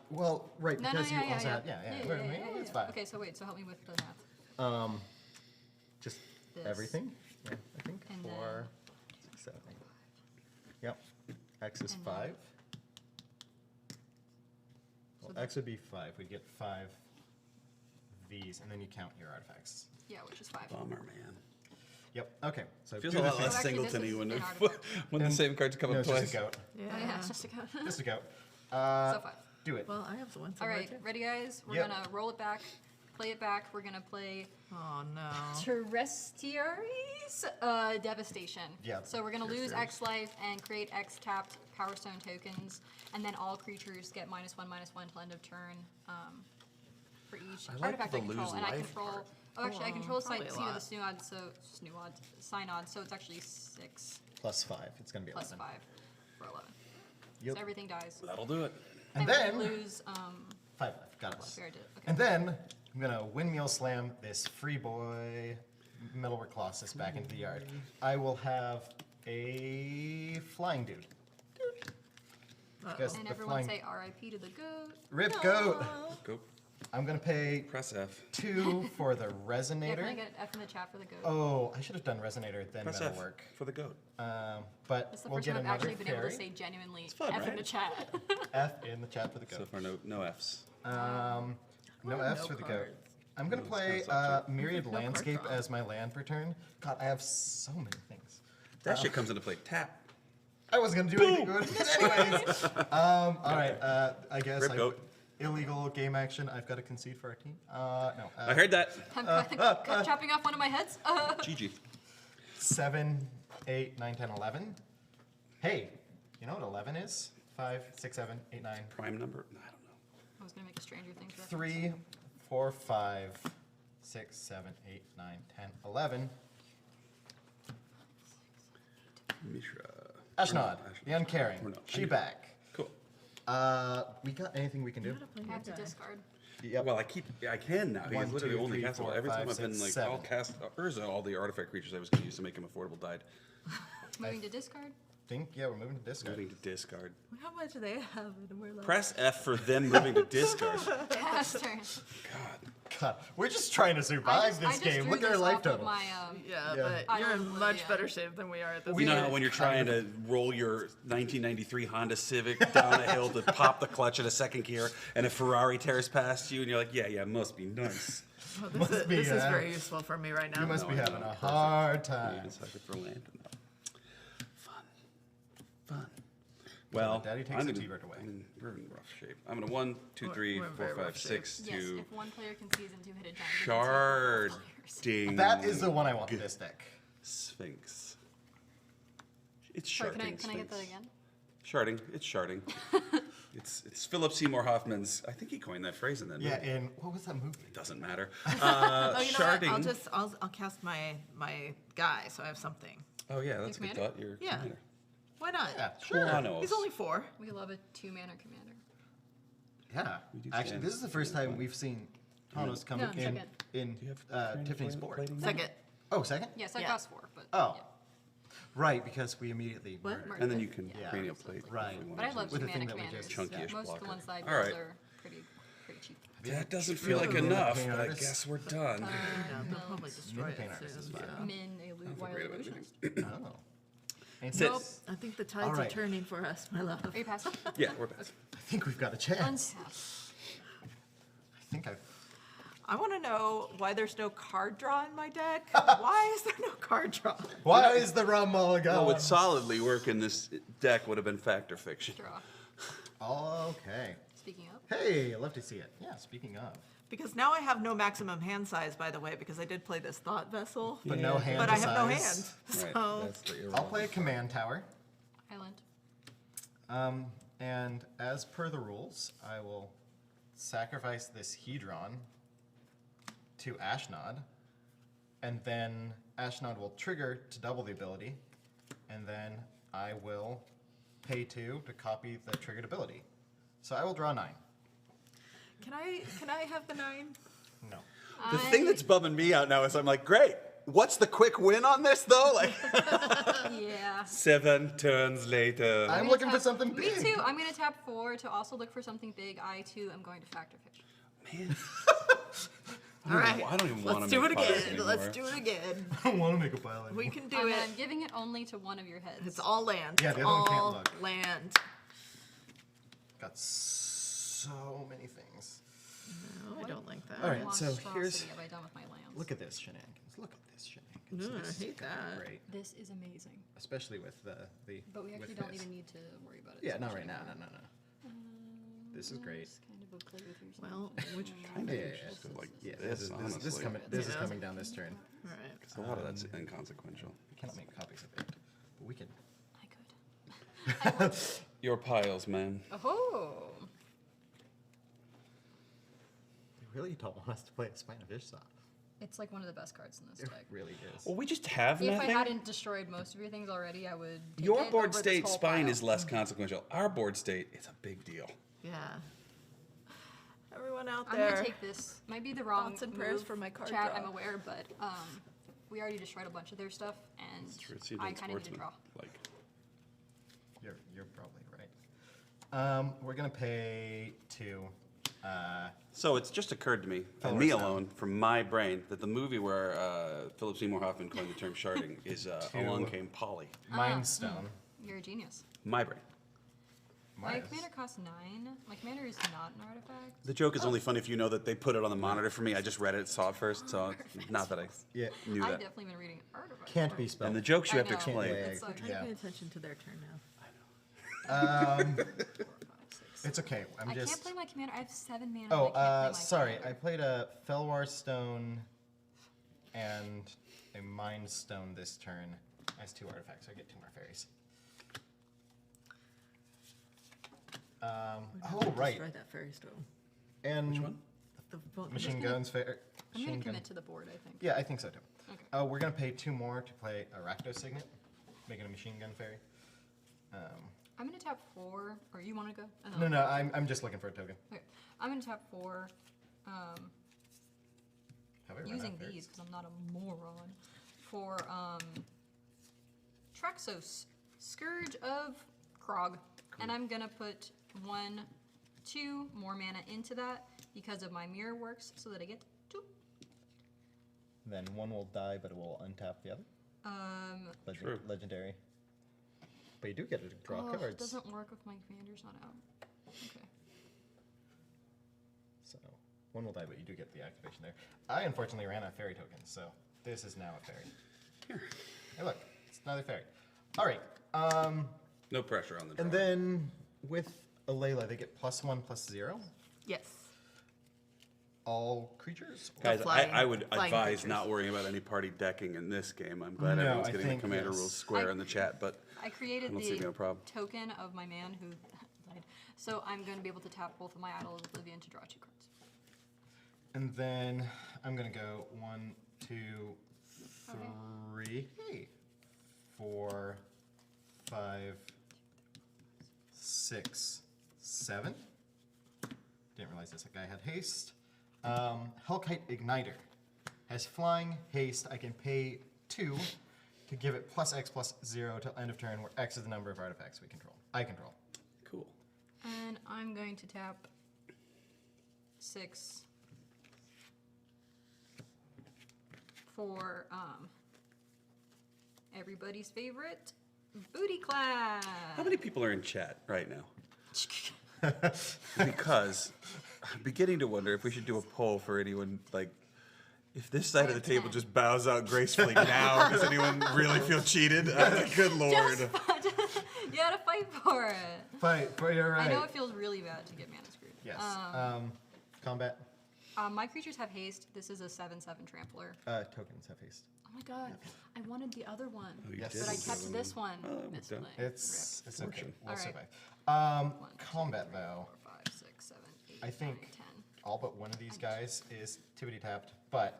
Well, right, No, because no, you yeah, also yeah, had, yeah. It's fine. Okay, so wait, so help me with the math. Just This. everything. Yeah, I think And 4, 6, 7, 8. Yep. X is And then- 5. Well, So X would be 5. We'd get 5 these, and then you count your artifacts. Yeah, which is 5. Bummer, man. Yep. Okay. So Feels do a the lot thing. less Oh, actually, this singletony is when, an artifact. when the same cards come No, up it's twice. just a goat. Yeah. Oh, yeah, it's just a goat. Just a goat. So 5. Do it. Well, I have the one. All right, ready, guys? We're Yep. gonna roll it back, play it back. We're gonna play Oh no. Terrestiaries Devastation. Yeah, So we're gonna lose Terrestiaries. X life and create X tapped Power Stone tokens, and then all creatures get -1/-1 till end of turn for each I like artifact the I control. lose And I life control. part. Oh, actually, I control probably a Sign of lot. the Synod, so it's actually 6 Plus 5. It's going to be plus 11. 5 for 11. Yep. So everything dies. That'll do it. And we then lose. 5 left. Got us. We already did. Okay. And then I'm gonna windmill slam this free boy Metalwork Colossus back into the yard. I will have a flying dude. Because And the everyone flying say RIP to the goat. rip goat. Go. I'm gonna pay Press F. 2 for the Yeah, can I resonator. get an F in the chat for the goat? Oh, I should have done resonator then Press F metalwork. for the goat. But That's the we'll first get time I've another actually been able to fairy. say genuinely fun, F in right? the chat. F in the chat for the So goat. far, no Fs. No Well, Fs no for the goat. cards. I'm gonna play Myriad No card Landscape draw. as my land per turn. God, I have so many things. That shit comes into play. Tap. I wasn't gonna do anything good. Anyways, all right. I guess Rip goat. illegal game action. I've got to concede for our team. No. I heard that. I'm chopping off one of my heads. GG. 7, 8, 9, 10, 11. Hey, you know what 11 is? 5, 6, 7, 8, 9. Prime number? I don't know. I was gonna make a Stranger Things reference. 3, 4, 5, 6, 7, 8, 9, 10, 11. Mishra. Ashnod, the Uncaring. Or no, She back. Cool. We got anything we can do? I have to discard. Yep. Well, I can now. He's 1, literally 2, only 3, castable. 4, Every 5, time I've been 6, like, 7. I'll cast Urza, all the artifact creatures I was going to use to make him affordable died. Moving to discard. Think, yeah, we're moving to discard. Moving to discard. How much do they have? And we're like, Press F for them moving to discard. Pass turn. God. God, we're just trying to survive this game. Look at our life total. My, yeah, Yeah. but you're in Island much Lydia. better shape than we are at this You know point. how when you're trying to roll your 1993 Honda Civic down a hill to pop the clutch at a second gear, and a Ferrari tears past you, and you're like, yeah, must be nice. Oh, Must be, this is very useful for me right now. You must be No, I having know. a hard You time. even suck it for land. No. Fun. Well, Daddy takes I'm the gonna- T-bird away. We're in rough shape. I'm gonna 1, 2, 3, We're in 4, very 5, rough shape. 6 yes, to if one player concedes and 2 hit a giant, they can take both players. Sharding That is the one I want in this deck. Sphinx. It's Sorry, sharding. can I get that Sphinx. again? Sharding. It's sharding. it's Philip Seymour Hoffman's. I think he coined that phrase in that Yeah, movie. in what was that movie? It doesn't matter. Oh, you know sharding. what? I'll cast my guy, so I have something. Oh yeah, that's a good commander? thought. You're Yeah. commander. Why not? Yeah, TAWNOS. He's only 4. We love a 2-mana commander. Yeah. do Actually, stand. this is the first time we've seen TAWNOS come No, in second. Do you have Tiffany's training board. plating? Second. Oh, second? Yes, I Yeah. cost 4, but Oh. yeah. Right, because we immediately What? murdered. And then you can Yeah. cranial plate. Right. if you But I want love to. With the 2-mana thing that we commanders. just- Chunky-ish Most of the blocker. ones that I All build right. are pretty cheap. That doesn't True. feel like Paint enough, but I artists. guess we're done. Yeah, they'll probably destroy paint it artists is soon. fine. so. Min, a wild great illusionist. Oh. And Sit. Nope. since I think the tides All are right. turning for us, my love. Are you passing? Yeah, we're back. I think we've got a chance. Unpass. I think I've. I want to know why there's no card draw in my deck. Why is there no card draw? Why is the rum all What gone? would solidly work in this deck would have been fact or fiction. Draw. Okay. Speaking of. Hey, I love to see it. Yeah, speaking of. Because now I have no maximum hand size, by the way, because I did play this thought vessel. But no hand But I have no hand. size. So Right, that's the I'll irrelevant. play a command tower. Island. And as per the rules, I will sacrifice this Hedron to Ashnod, and then Ashnod will trigger to double the ability, and then I will pay 2 to copy the triggered ability. So I will draw 9. can I have the 9? No. The thing that's bumming me out now is I'm like, great. What's the quick win on this though? Like Yeah. 7 turns later. I'm gonna looking for tap- something Me big. too. I'm going to tap 4 to also look for something big. I too am going to factor fish. Man, All right. I don't even want Let's to do it make piles again. Let's anymore. do it again. I don't want to make a pile anymore. We can do And it. I'm giving it only to one of your heads. It's all land. Yeah, It's the other one can't all look. land. Got so many things. No, I don't like that. All right, so Monstrosity here's- have I done with my lands? Look at this shenanigans. Look at this shenanigans. No, I This is hate that. Great, This is amazing. especially with the But we actually with don't this. even need to worry about it. Yeah, so not much right now. anymore. No. This is great. Just kind of a play with yourself. Well, which Kind of Yeah, interested, like Yeah, this, this is honestly. coming. This is Yeah. coming down this turn. All right. 'Cause a lot of that's inconsequential. We cannot make copies of it, but we can. I could. Your piles, man. Oh. They really don't want us to play a Spine of Ishsaw. It's like one of the best cards in this It deck. really is. Well, we just have If I nothing. hadn't destroyed most of your things already, I would. Take Your it board over this state whole spine pile. is less consequential. Our board state, it's a big deal. Yeah. Everyone out I'm there. gonna take this. Might be the wrong Thoughts and prayers move, for my card chat. draw. I'm aware, but we already destroyed a bunch of their stuff, and It's true. It's even I kind of need to sportsman. draw. Like, You're probably right. We're gonna pay 2. so it's just occurred to me, Fellow and me Stone. alone, from my brain, that the movie where Philip Seymour Hoffman coined the term sharding is Along Came Polly. Mind Stone. You're a genius. My brain. My Maya's. commander costs 9. My commander is not an artifact. The joke is only funny if you know that they put it on the monitor for me. I just read it, saw it first, so not that I Yeah. knew I've that. definitely been reading artifacts. Can't be spelled. And the jokes you I have to know. explain. Can't It's wait. like Try Yeah. to pay attention to their turn now. It's okay. I'm I just. can't play my commander. I have 7 mana. Oh, and I can't play my sorry. I commander. played a Felwar Stone and a Mind Stone this turn as 2 artifacts, so I get 2 more fairies. Oh, right. Destroy that fairy stone. And Which one? The machine guns fair. I'm Machine going to gun. commit to the board, I think. Yeah, I think so too. Okay. We're gonna pay 2 more to play a Rakdos Signet, making a machine gun fairy. I'm going to tap 4. Or you want to go? And then No, I'll no, go. I'm just looking for a token. Okay. I'm going to tap 4. Have I run Using out there? these because I'm not a moron. For Traxos, Scourge of Krog. And I'm going to put 2 more mana into that because of my mirror works so that I get 2. Then one will die, but it will untap the other. True. Legendary. But you do get to draw Oh, it cards. doesn't work if my commander's not out. Okay. So one will die, but you do get the activation there. I unfortunately ran out of fairy tokens, so this is now a fairy. Here. Hey, look, it's another fairy. All right. No pressure on the draw. And then with Alayla, they get +1/+0. Yes. All creatures. Guys, flying- I would flying advise creatures. not worrying about any party decking in this game. I'm glad No, everyone's I getting the think commander yes. rules square I- in the chat, but I created I don't see no the problem. token of my man who died. So I'm going to be able to tap both of my Idol of Oblivion to draw 2 cards. And then I'm gonna go 1, 2, 3, 4, 5, 6, 7. Didn't realize this guy had haste. Hellkite Igniter has flying, haste. I can pay 2 to give it +X/+0 till end of turn, where X is the number of artifacts we control. I control. cool. And I'm going to tap 6 for everybody's favorite booty clap. How many people are in chat right now? Because I'm beginning to wonder if we should do a poll for anyone, like, if this side of the table just bows out gracefully now, does anyone really feel cheated? Good lord. You gotta fight for it. Fight, but you're right. I know it feels really bad to get mana screwed. Yes. Combat. My creatures have haste. This is a 7/7 trampler. Tokens have haste. Oh my god, I wanted the other one, you Yes. did but I lose kept that one. this one. Oh, that This worked one. out. It's okay. Fortune. We'll Alright. survive. 1, 2, Combat 3, though. 4, 5, 6, 7, 8, I think 9, 10. all but one of these guys is tippity tapped, but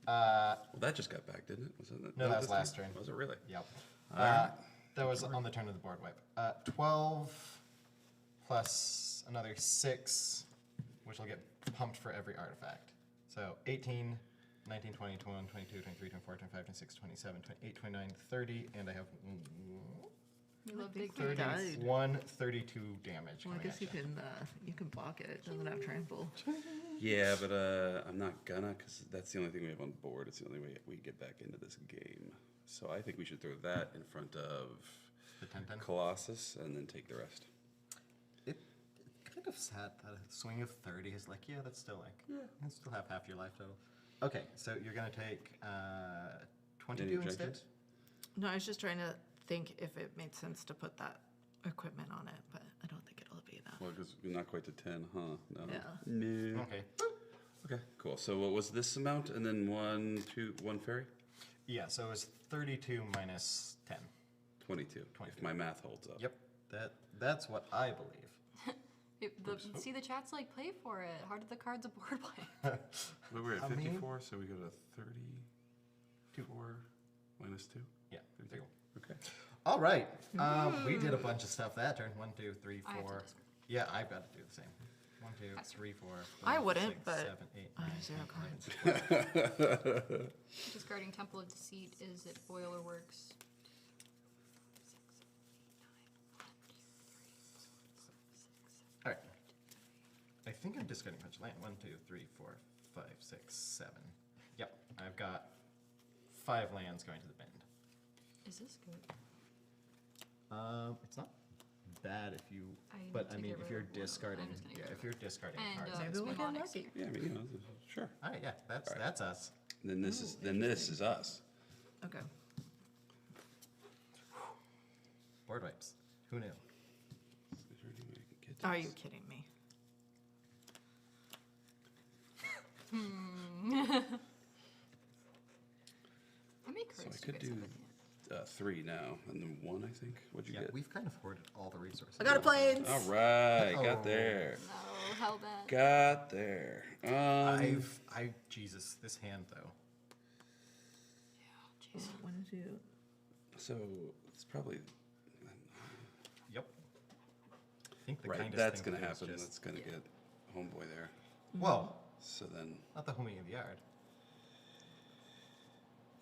Well, that just got back, didn't it? Was it No, that was this last turn? turn. Was it really? yep. Alright. That was on the turn of the board wipe. 12 plus another 6, which will get pumped for every artifact. So 18, 19, 20, 21, 22, 23, 24, 25, 26, 27, 28, 29, 30, and I have You love big think we cards. died. 32 damage. Well, I coming guess at you can block it. It doesn't have trample. Yeah, but I'm not gonna, because that's the only thing we have on board. It's the only way we get back into this game. So I think we should throw that in front of The 10-10. Colossus and then take the rest. It kind of sad that a swing of 30 is like, yeah, that's still like, you still have half your life total. Okay, so you're going to take 22 Any instead? objections? No, I was just trying to think if it made sense to put that equipment on it, but I don't think it'll be enough. Well, because we're not quite to 10, huh? No. Yeah. No. Okay. Okay, cool. So what was this amount? And then one fairy? Yeah, so it's 32 minus 10. 22, if 22. my math holds up. Yep, that's what I believe. See, the chat's like, play for it. How did the cards aboard play? We were at I mean- 54, so we go to 34 minus 2? Yeah, there you go. Okay. All right, we did a bunch of stuff that turn. 1, 2, 3, I have to 4. discard. Yeah, I've got to do the same. 1, 2, That's 3, 4. I 5, wouldn't, 6, but 7, 8, I 9, have 0 10, cards. Discarding Temple of Deceit is it Boiler Works. All right. I think I'm discarding a bunch of land. 1, 2, 3, 4, 5, 6, 7. Yep, I've got 5 lands going to the bend. Is this good? It's not bad if you. I But need I to mean, get if rid you're of one of them. discarding, I'm just gonna yeah, get if you're discarding And cards. Maybe we'll get mnemonics. lucky. Yeah, I mean, you know, sure. All right, yeah, that's us. Then this is us. Okay. Board wipes. Who knew? Is there any way I can get to Are this? you kidding me? I make So cards I too, could guys, do if I 3 now, and then 1, I think. What'd you Yeah, get? we've kind of hoarded all the resources. I got a planes. All right, Oh. got there. can. No, hellbent. Got there. Jesus, this hand though. Yeah, jeez. What did you? So it's probably Yep. I think the right. kindest That's thing gonna to do is happen. just- That's gonna get homeboy there. Well, So then, not the homie in the yard.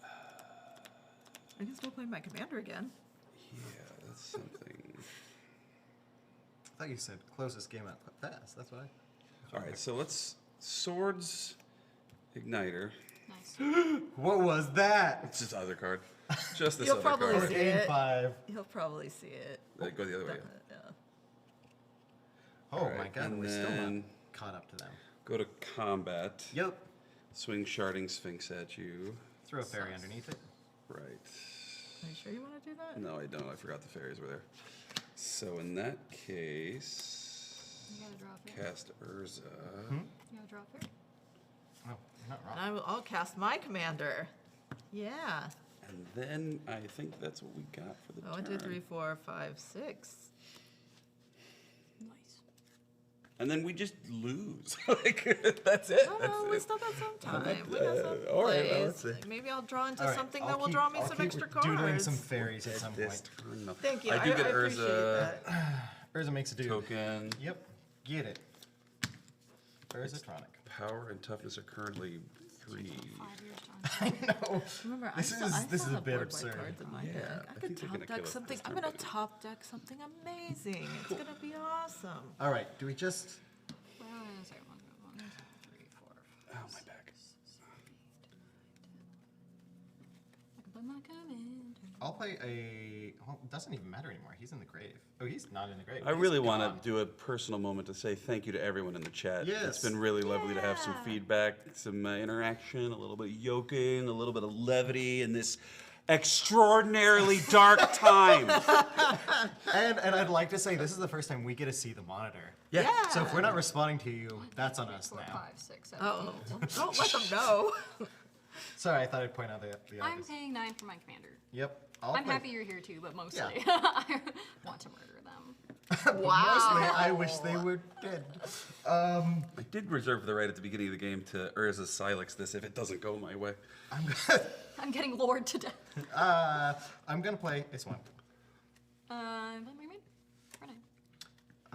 I can still play my commander again. yeah, that's something. I thought you said close this game out fast. That's why. All right, so let's swords, igniter. Nice. What was that? It's just other card. Just this You'll other probably card. see Game it. 5. He'll probably see it. Go the other way. Yeah. Oh Alright, my god, and we're still then- not caught up to them. Go to combat. Yep. Swing sharding sphinx at you. Throw a fairy underneath it. Right. Are you sure you want to do that? No, I don't. I forgot the fairies were there. So in that case, You gotta draw a fairy. cast Urza. You gotta draw a fairy. Oh, you're not wrong. And I'll cast my commander. Yeah. And then I think that's what we got for the Oh, 1, turn. 2, 3, 4, 5, 6. Nice. And then we just lose. Like that's it. Oh, That's no, we it. still got some time. We got some all right, well, plays. let's see. Maybe I'll draw into All right, something I'll that will keep- draw me I'll some keep extra doodling cards. some fairies at some This point. turn, no. Thank you. I do get appreciate Urza that. Urza makes a dude. token. Yep. Get it. Urzatronic. Power and toughness are currently 3. 5 years, John. I know. Remember, This I is still a have bit board wipe absurd. cards in my Yeah, deck. I I think could they're top gonna kill deck us something. this I'm turn, gonna buddy. top deck something amazing. It's gonna be awesome. All right. Do we just? Well, sorry, 1, 2, 3, 4, 5. Oh, my back. I can play my commander. I'll play a. Well, it doesn't even matter anymore. He's in the grave. Oh, he's not in the grave. I He's really want gone. to do a personal moment to say thank you to everyone in the chat. Yes. It's been really lovely to have some Yeah. feedback, some interaction, a little bit of yoking, a little bit of levity in this extraordinarily dark time. And I'd like to say this is the first time we get to see the monitor. Yeah. So if we're not responding to you, that's on us 4, now. 5, 6, 7, Oh, 8. well, don't let them know. Sorry, I thought I'd point out the I'm obvious. paying 9 for my commander. Yep. I'll I'm play- happy you're here too, but mostly Yeah. I want to murder them. Wow. Mostly, I wish they were dead. I did reserve the right at the beginning of the game to Urza Silex this if it doesn't go my way. I'm getting lured to death. I'm gonna play this one. Play my main for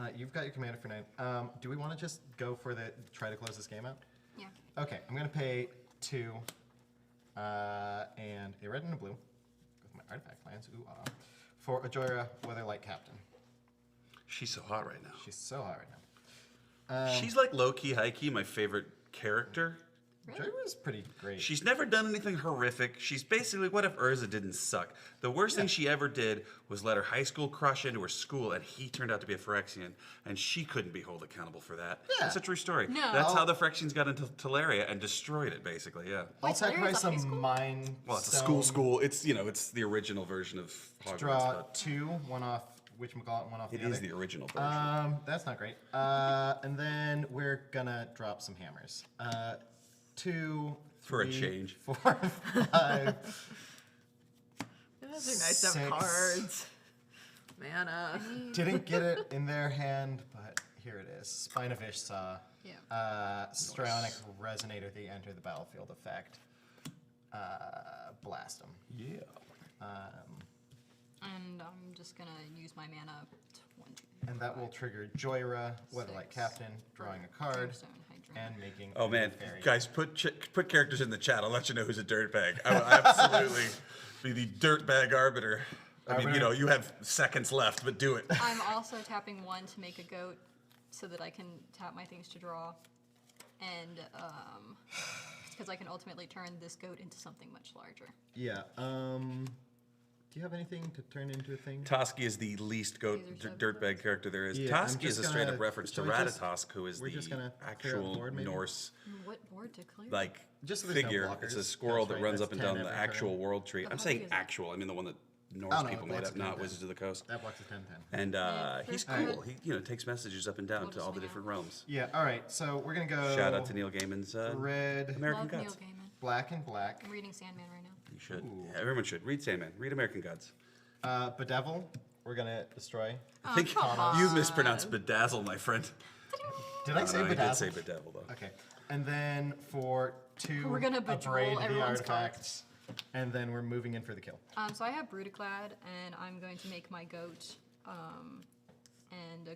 9. You've got your commander for 9. Do we want to just go for the try to close this game out? Yeah. Okay, I'm gonna pay 2 and a red and a blue with my artifact lands. Ooh, for a Joyra Weatherlight Captain. She's so hot right now. She's so hot right now. She's like low-key, high-key my favorite character. Really? Joyra's pretty great. She's never done anything horrific. She's basically, what if Urza didn't suck? The worst thing she ever did was let her high school crush into her school, and he turned out to be a Phyrexian, and she couldn't be held accountable for that. Yeah. That's a true story. No. That's how the Phyrexians got into Teleria and destroyed it, basically, yeah. I'll Wait, Talaria's sacrifice a high some school? mind. Well, it's a stone, school. It's, you know, it's the original version of Hogwarts. Draw but 2, one off whatchamacallit, one off it the other. is the original version. That's not great. And then we're gonna drop some hammers. 2, For a 3, change. 4, 5. Those are nice to have 6. cards. Mana. Didn't get it in their hand, but here it is. Spine of Ishsaw. Yeah. Strionic Resonator, they enter the battlefield effect. Blast them. Yeah. And I'm just gonna use my mana 1, 2, And that will trigger Joyra, Weatherlight 6, Captain, drawing a card, Tombstone, Hydrant. and making Oh a man, fairy. guys, put characters in the chat. I'll let you know who's a dirtbag. I will absolutely be the dirtbag arbiter. I mean, you know, you have seconds left, but do it. I'm also tapping 1 to make a goat so that I can tap my things to draw. And because I can ultimately turn this goat into something much larger. Yeah. Do you have anything to turn into a thing? Toski is the least goat These are dirtbag character there is. Yeah, I'm Toski is just a straight up gonna- reference to shall we just- Ratatosk, who is we're just the gonna clear out the actual board, maybe? Norse What board to clear? like Just so there's no figure. blockers. It's a squirrel That's that right, runs that's up and 10 down the every actual turn. world tree. But I'm how saying big is it? actual. I mean the one that Norse Oh, no, people blocks made up, is not 10. Wizards of the Coast. That blocks is 10/10. And he's first cool. He takes messages up and down We'll to just all the hang different out. realms. Yeah. All right. So we're gonna go. Shout out to Neil Gaiman's Red, American Love Neil Gods. Gaiman. black, and black. I'm reading Sandman right now. You should. Yeah, everyone should read Sandman. Read American Gods. Bedevil. We're gonna destroy. I think come on. you mispronounced bedazzle, my friend. Did I say No, he bedevil? did say bedevil though. Okay. And then for 2, We're gonna bejewel abrade the everyone's artifacts. And then we're moving in for the kill. So I have Brutaclad, and I'm going to make my goat and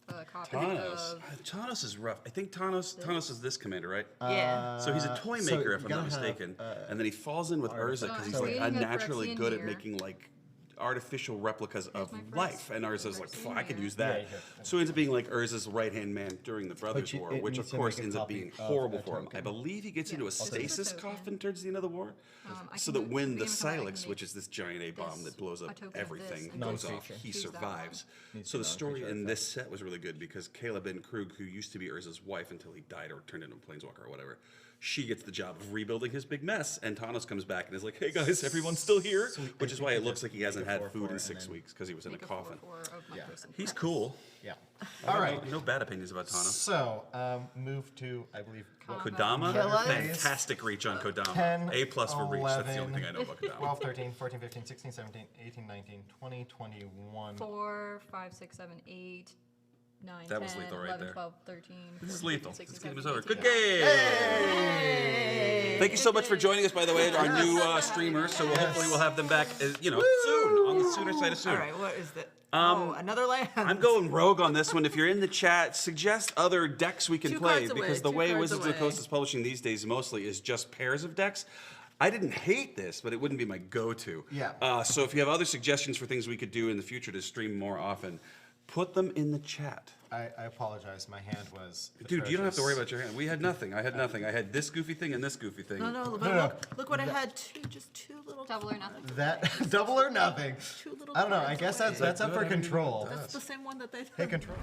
a copy TAWNOS. of. TAWNOS is rough. I think TAWNOS is this commander, right? Yeah. So he's a toy so maker, you if I'm gotta not have, mistaken. And then he falls in with Urza because he's So like I'm creating a unnaturally Phyrexian good at here. making like artificial replicas of my first life. And Urza's like, Phyrexian I could here. use that. Yeah, So he ends up being like Urza's right-hand man during the Brothers you- War, it which needs of to course make a ends up copy being of horrible a for him. I token. believe he gets into a this is a stasis token. coffin towards the end of the war. I So can that when make the a token, I can Silex, make which is this giant A-bomb this, that blows a up token of this, everything, and goes then off, he choose that survives. Needs So to the non-creature story in effect. this set was really good because Kayla Ben Krug, who used to be Urza's wife until he died or turned into a planeswalker or whatever, she gets the job of rebuilding his big mess. And TAWNOS comes back and is like, hey guys, everyone's still here? So Which is I why think it looks like he hasn't make a had food 4/4 in and 6 then weeks because he was in a Make a coffin. 4/4 of my Yeah. person. He's cool. Yeah. All right. No bad opinions about TAWNOS. So, move to, I believe, Kodama, Kill us. fantastic reach on Kodama. 10, A plus for reach. That's the only 11, thing I know about Kodama. 12, 13, 14, 15, 16, 17, 18, 19, 20, 21. 4, 5, 6, 7, 8, 9, That 10, was lethal right 11, there. 12, 13. This is 14, lethal. 16, This game is 17, over. 18. Good game. Thank you so much for joining us, by the way, our new streamers. So hopefully we'll have them back, soon, on the sooner side of soon. All right, what is that? Another land. I'm going rogue on this one. If you're in the chat, suggest other decks we can 2 play cards away, because the 2 way cards Wizards of the away. Coast is publishing these days mostly is just pairs of decks. I didn't hate this, but it wouldn't be my go-to. Yeah. So if you have other suggestions for things we could do in the future to stream more often, put them in the chat. I apologize. My hand was. Dude, you don't have to worry atrocious. about your hand. We had nothing. I had nothing. I had this goofy thing and this goofy thing. No, but no. look what I had. Just two little. Double or nothing. That double or nothing. Two little I don't know. I cards guess away. that's up for good? I mean, control. That's the same one that they. Hey, control.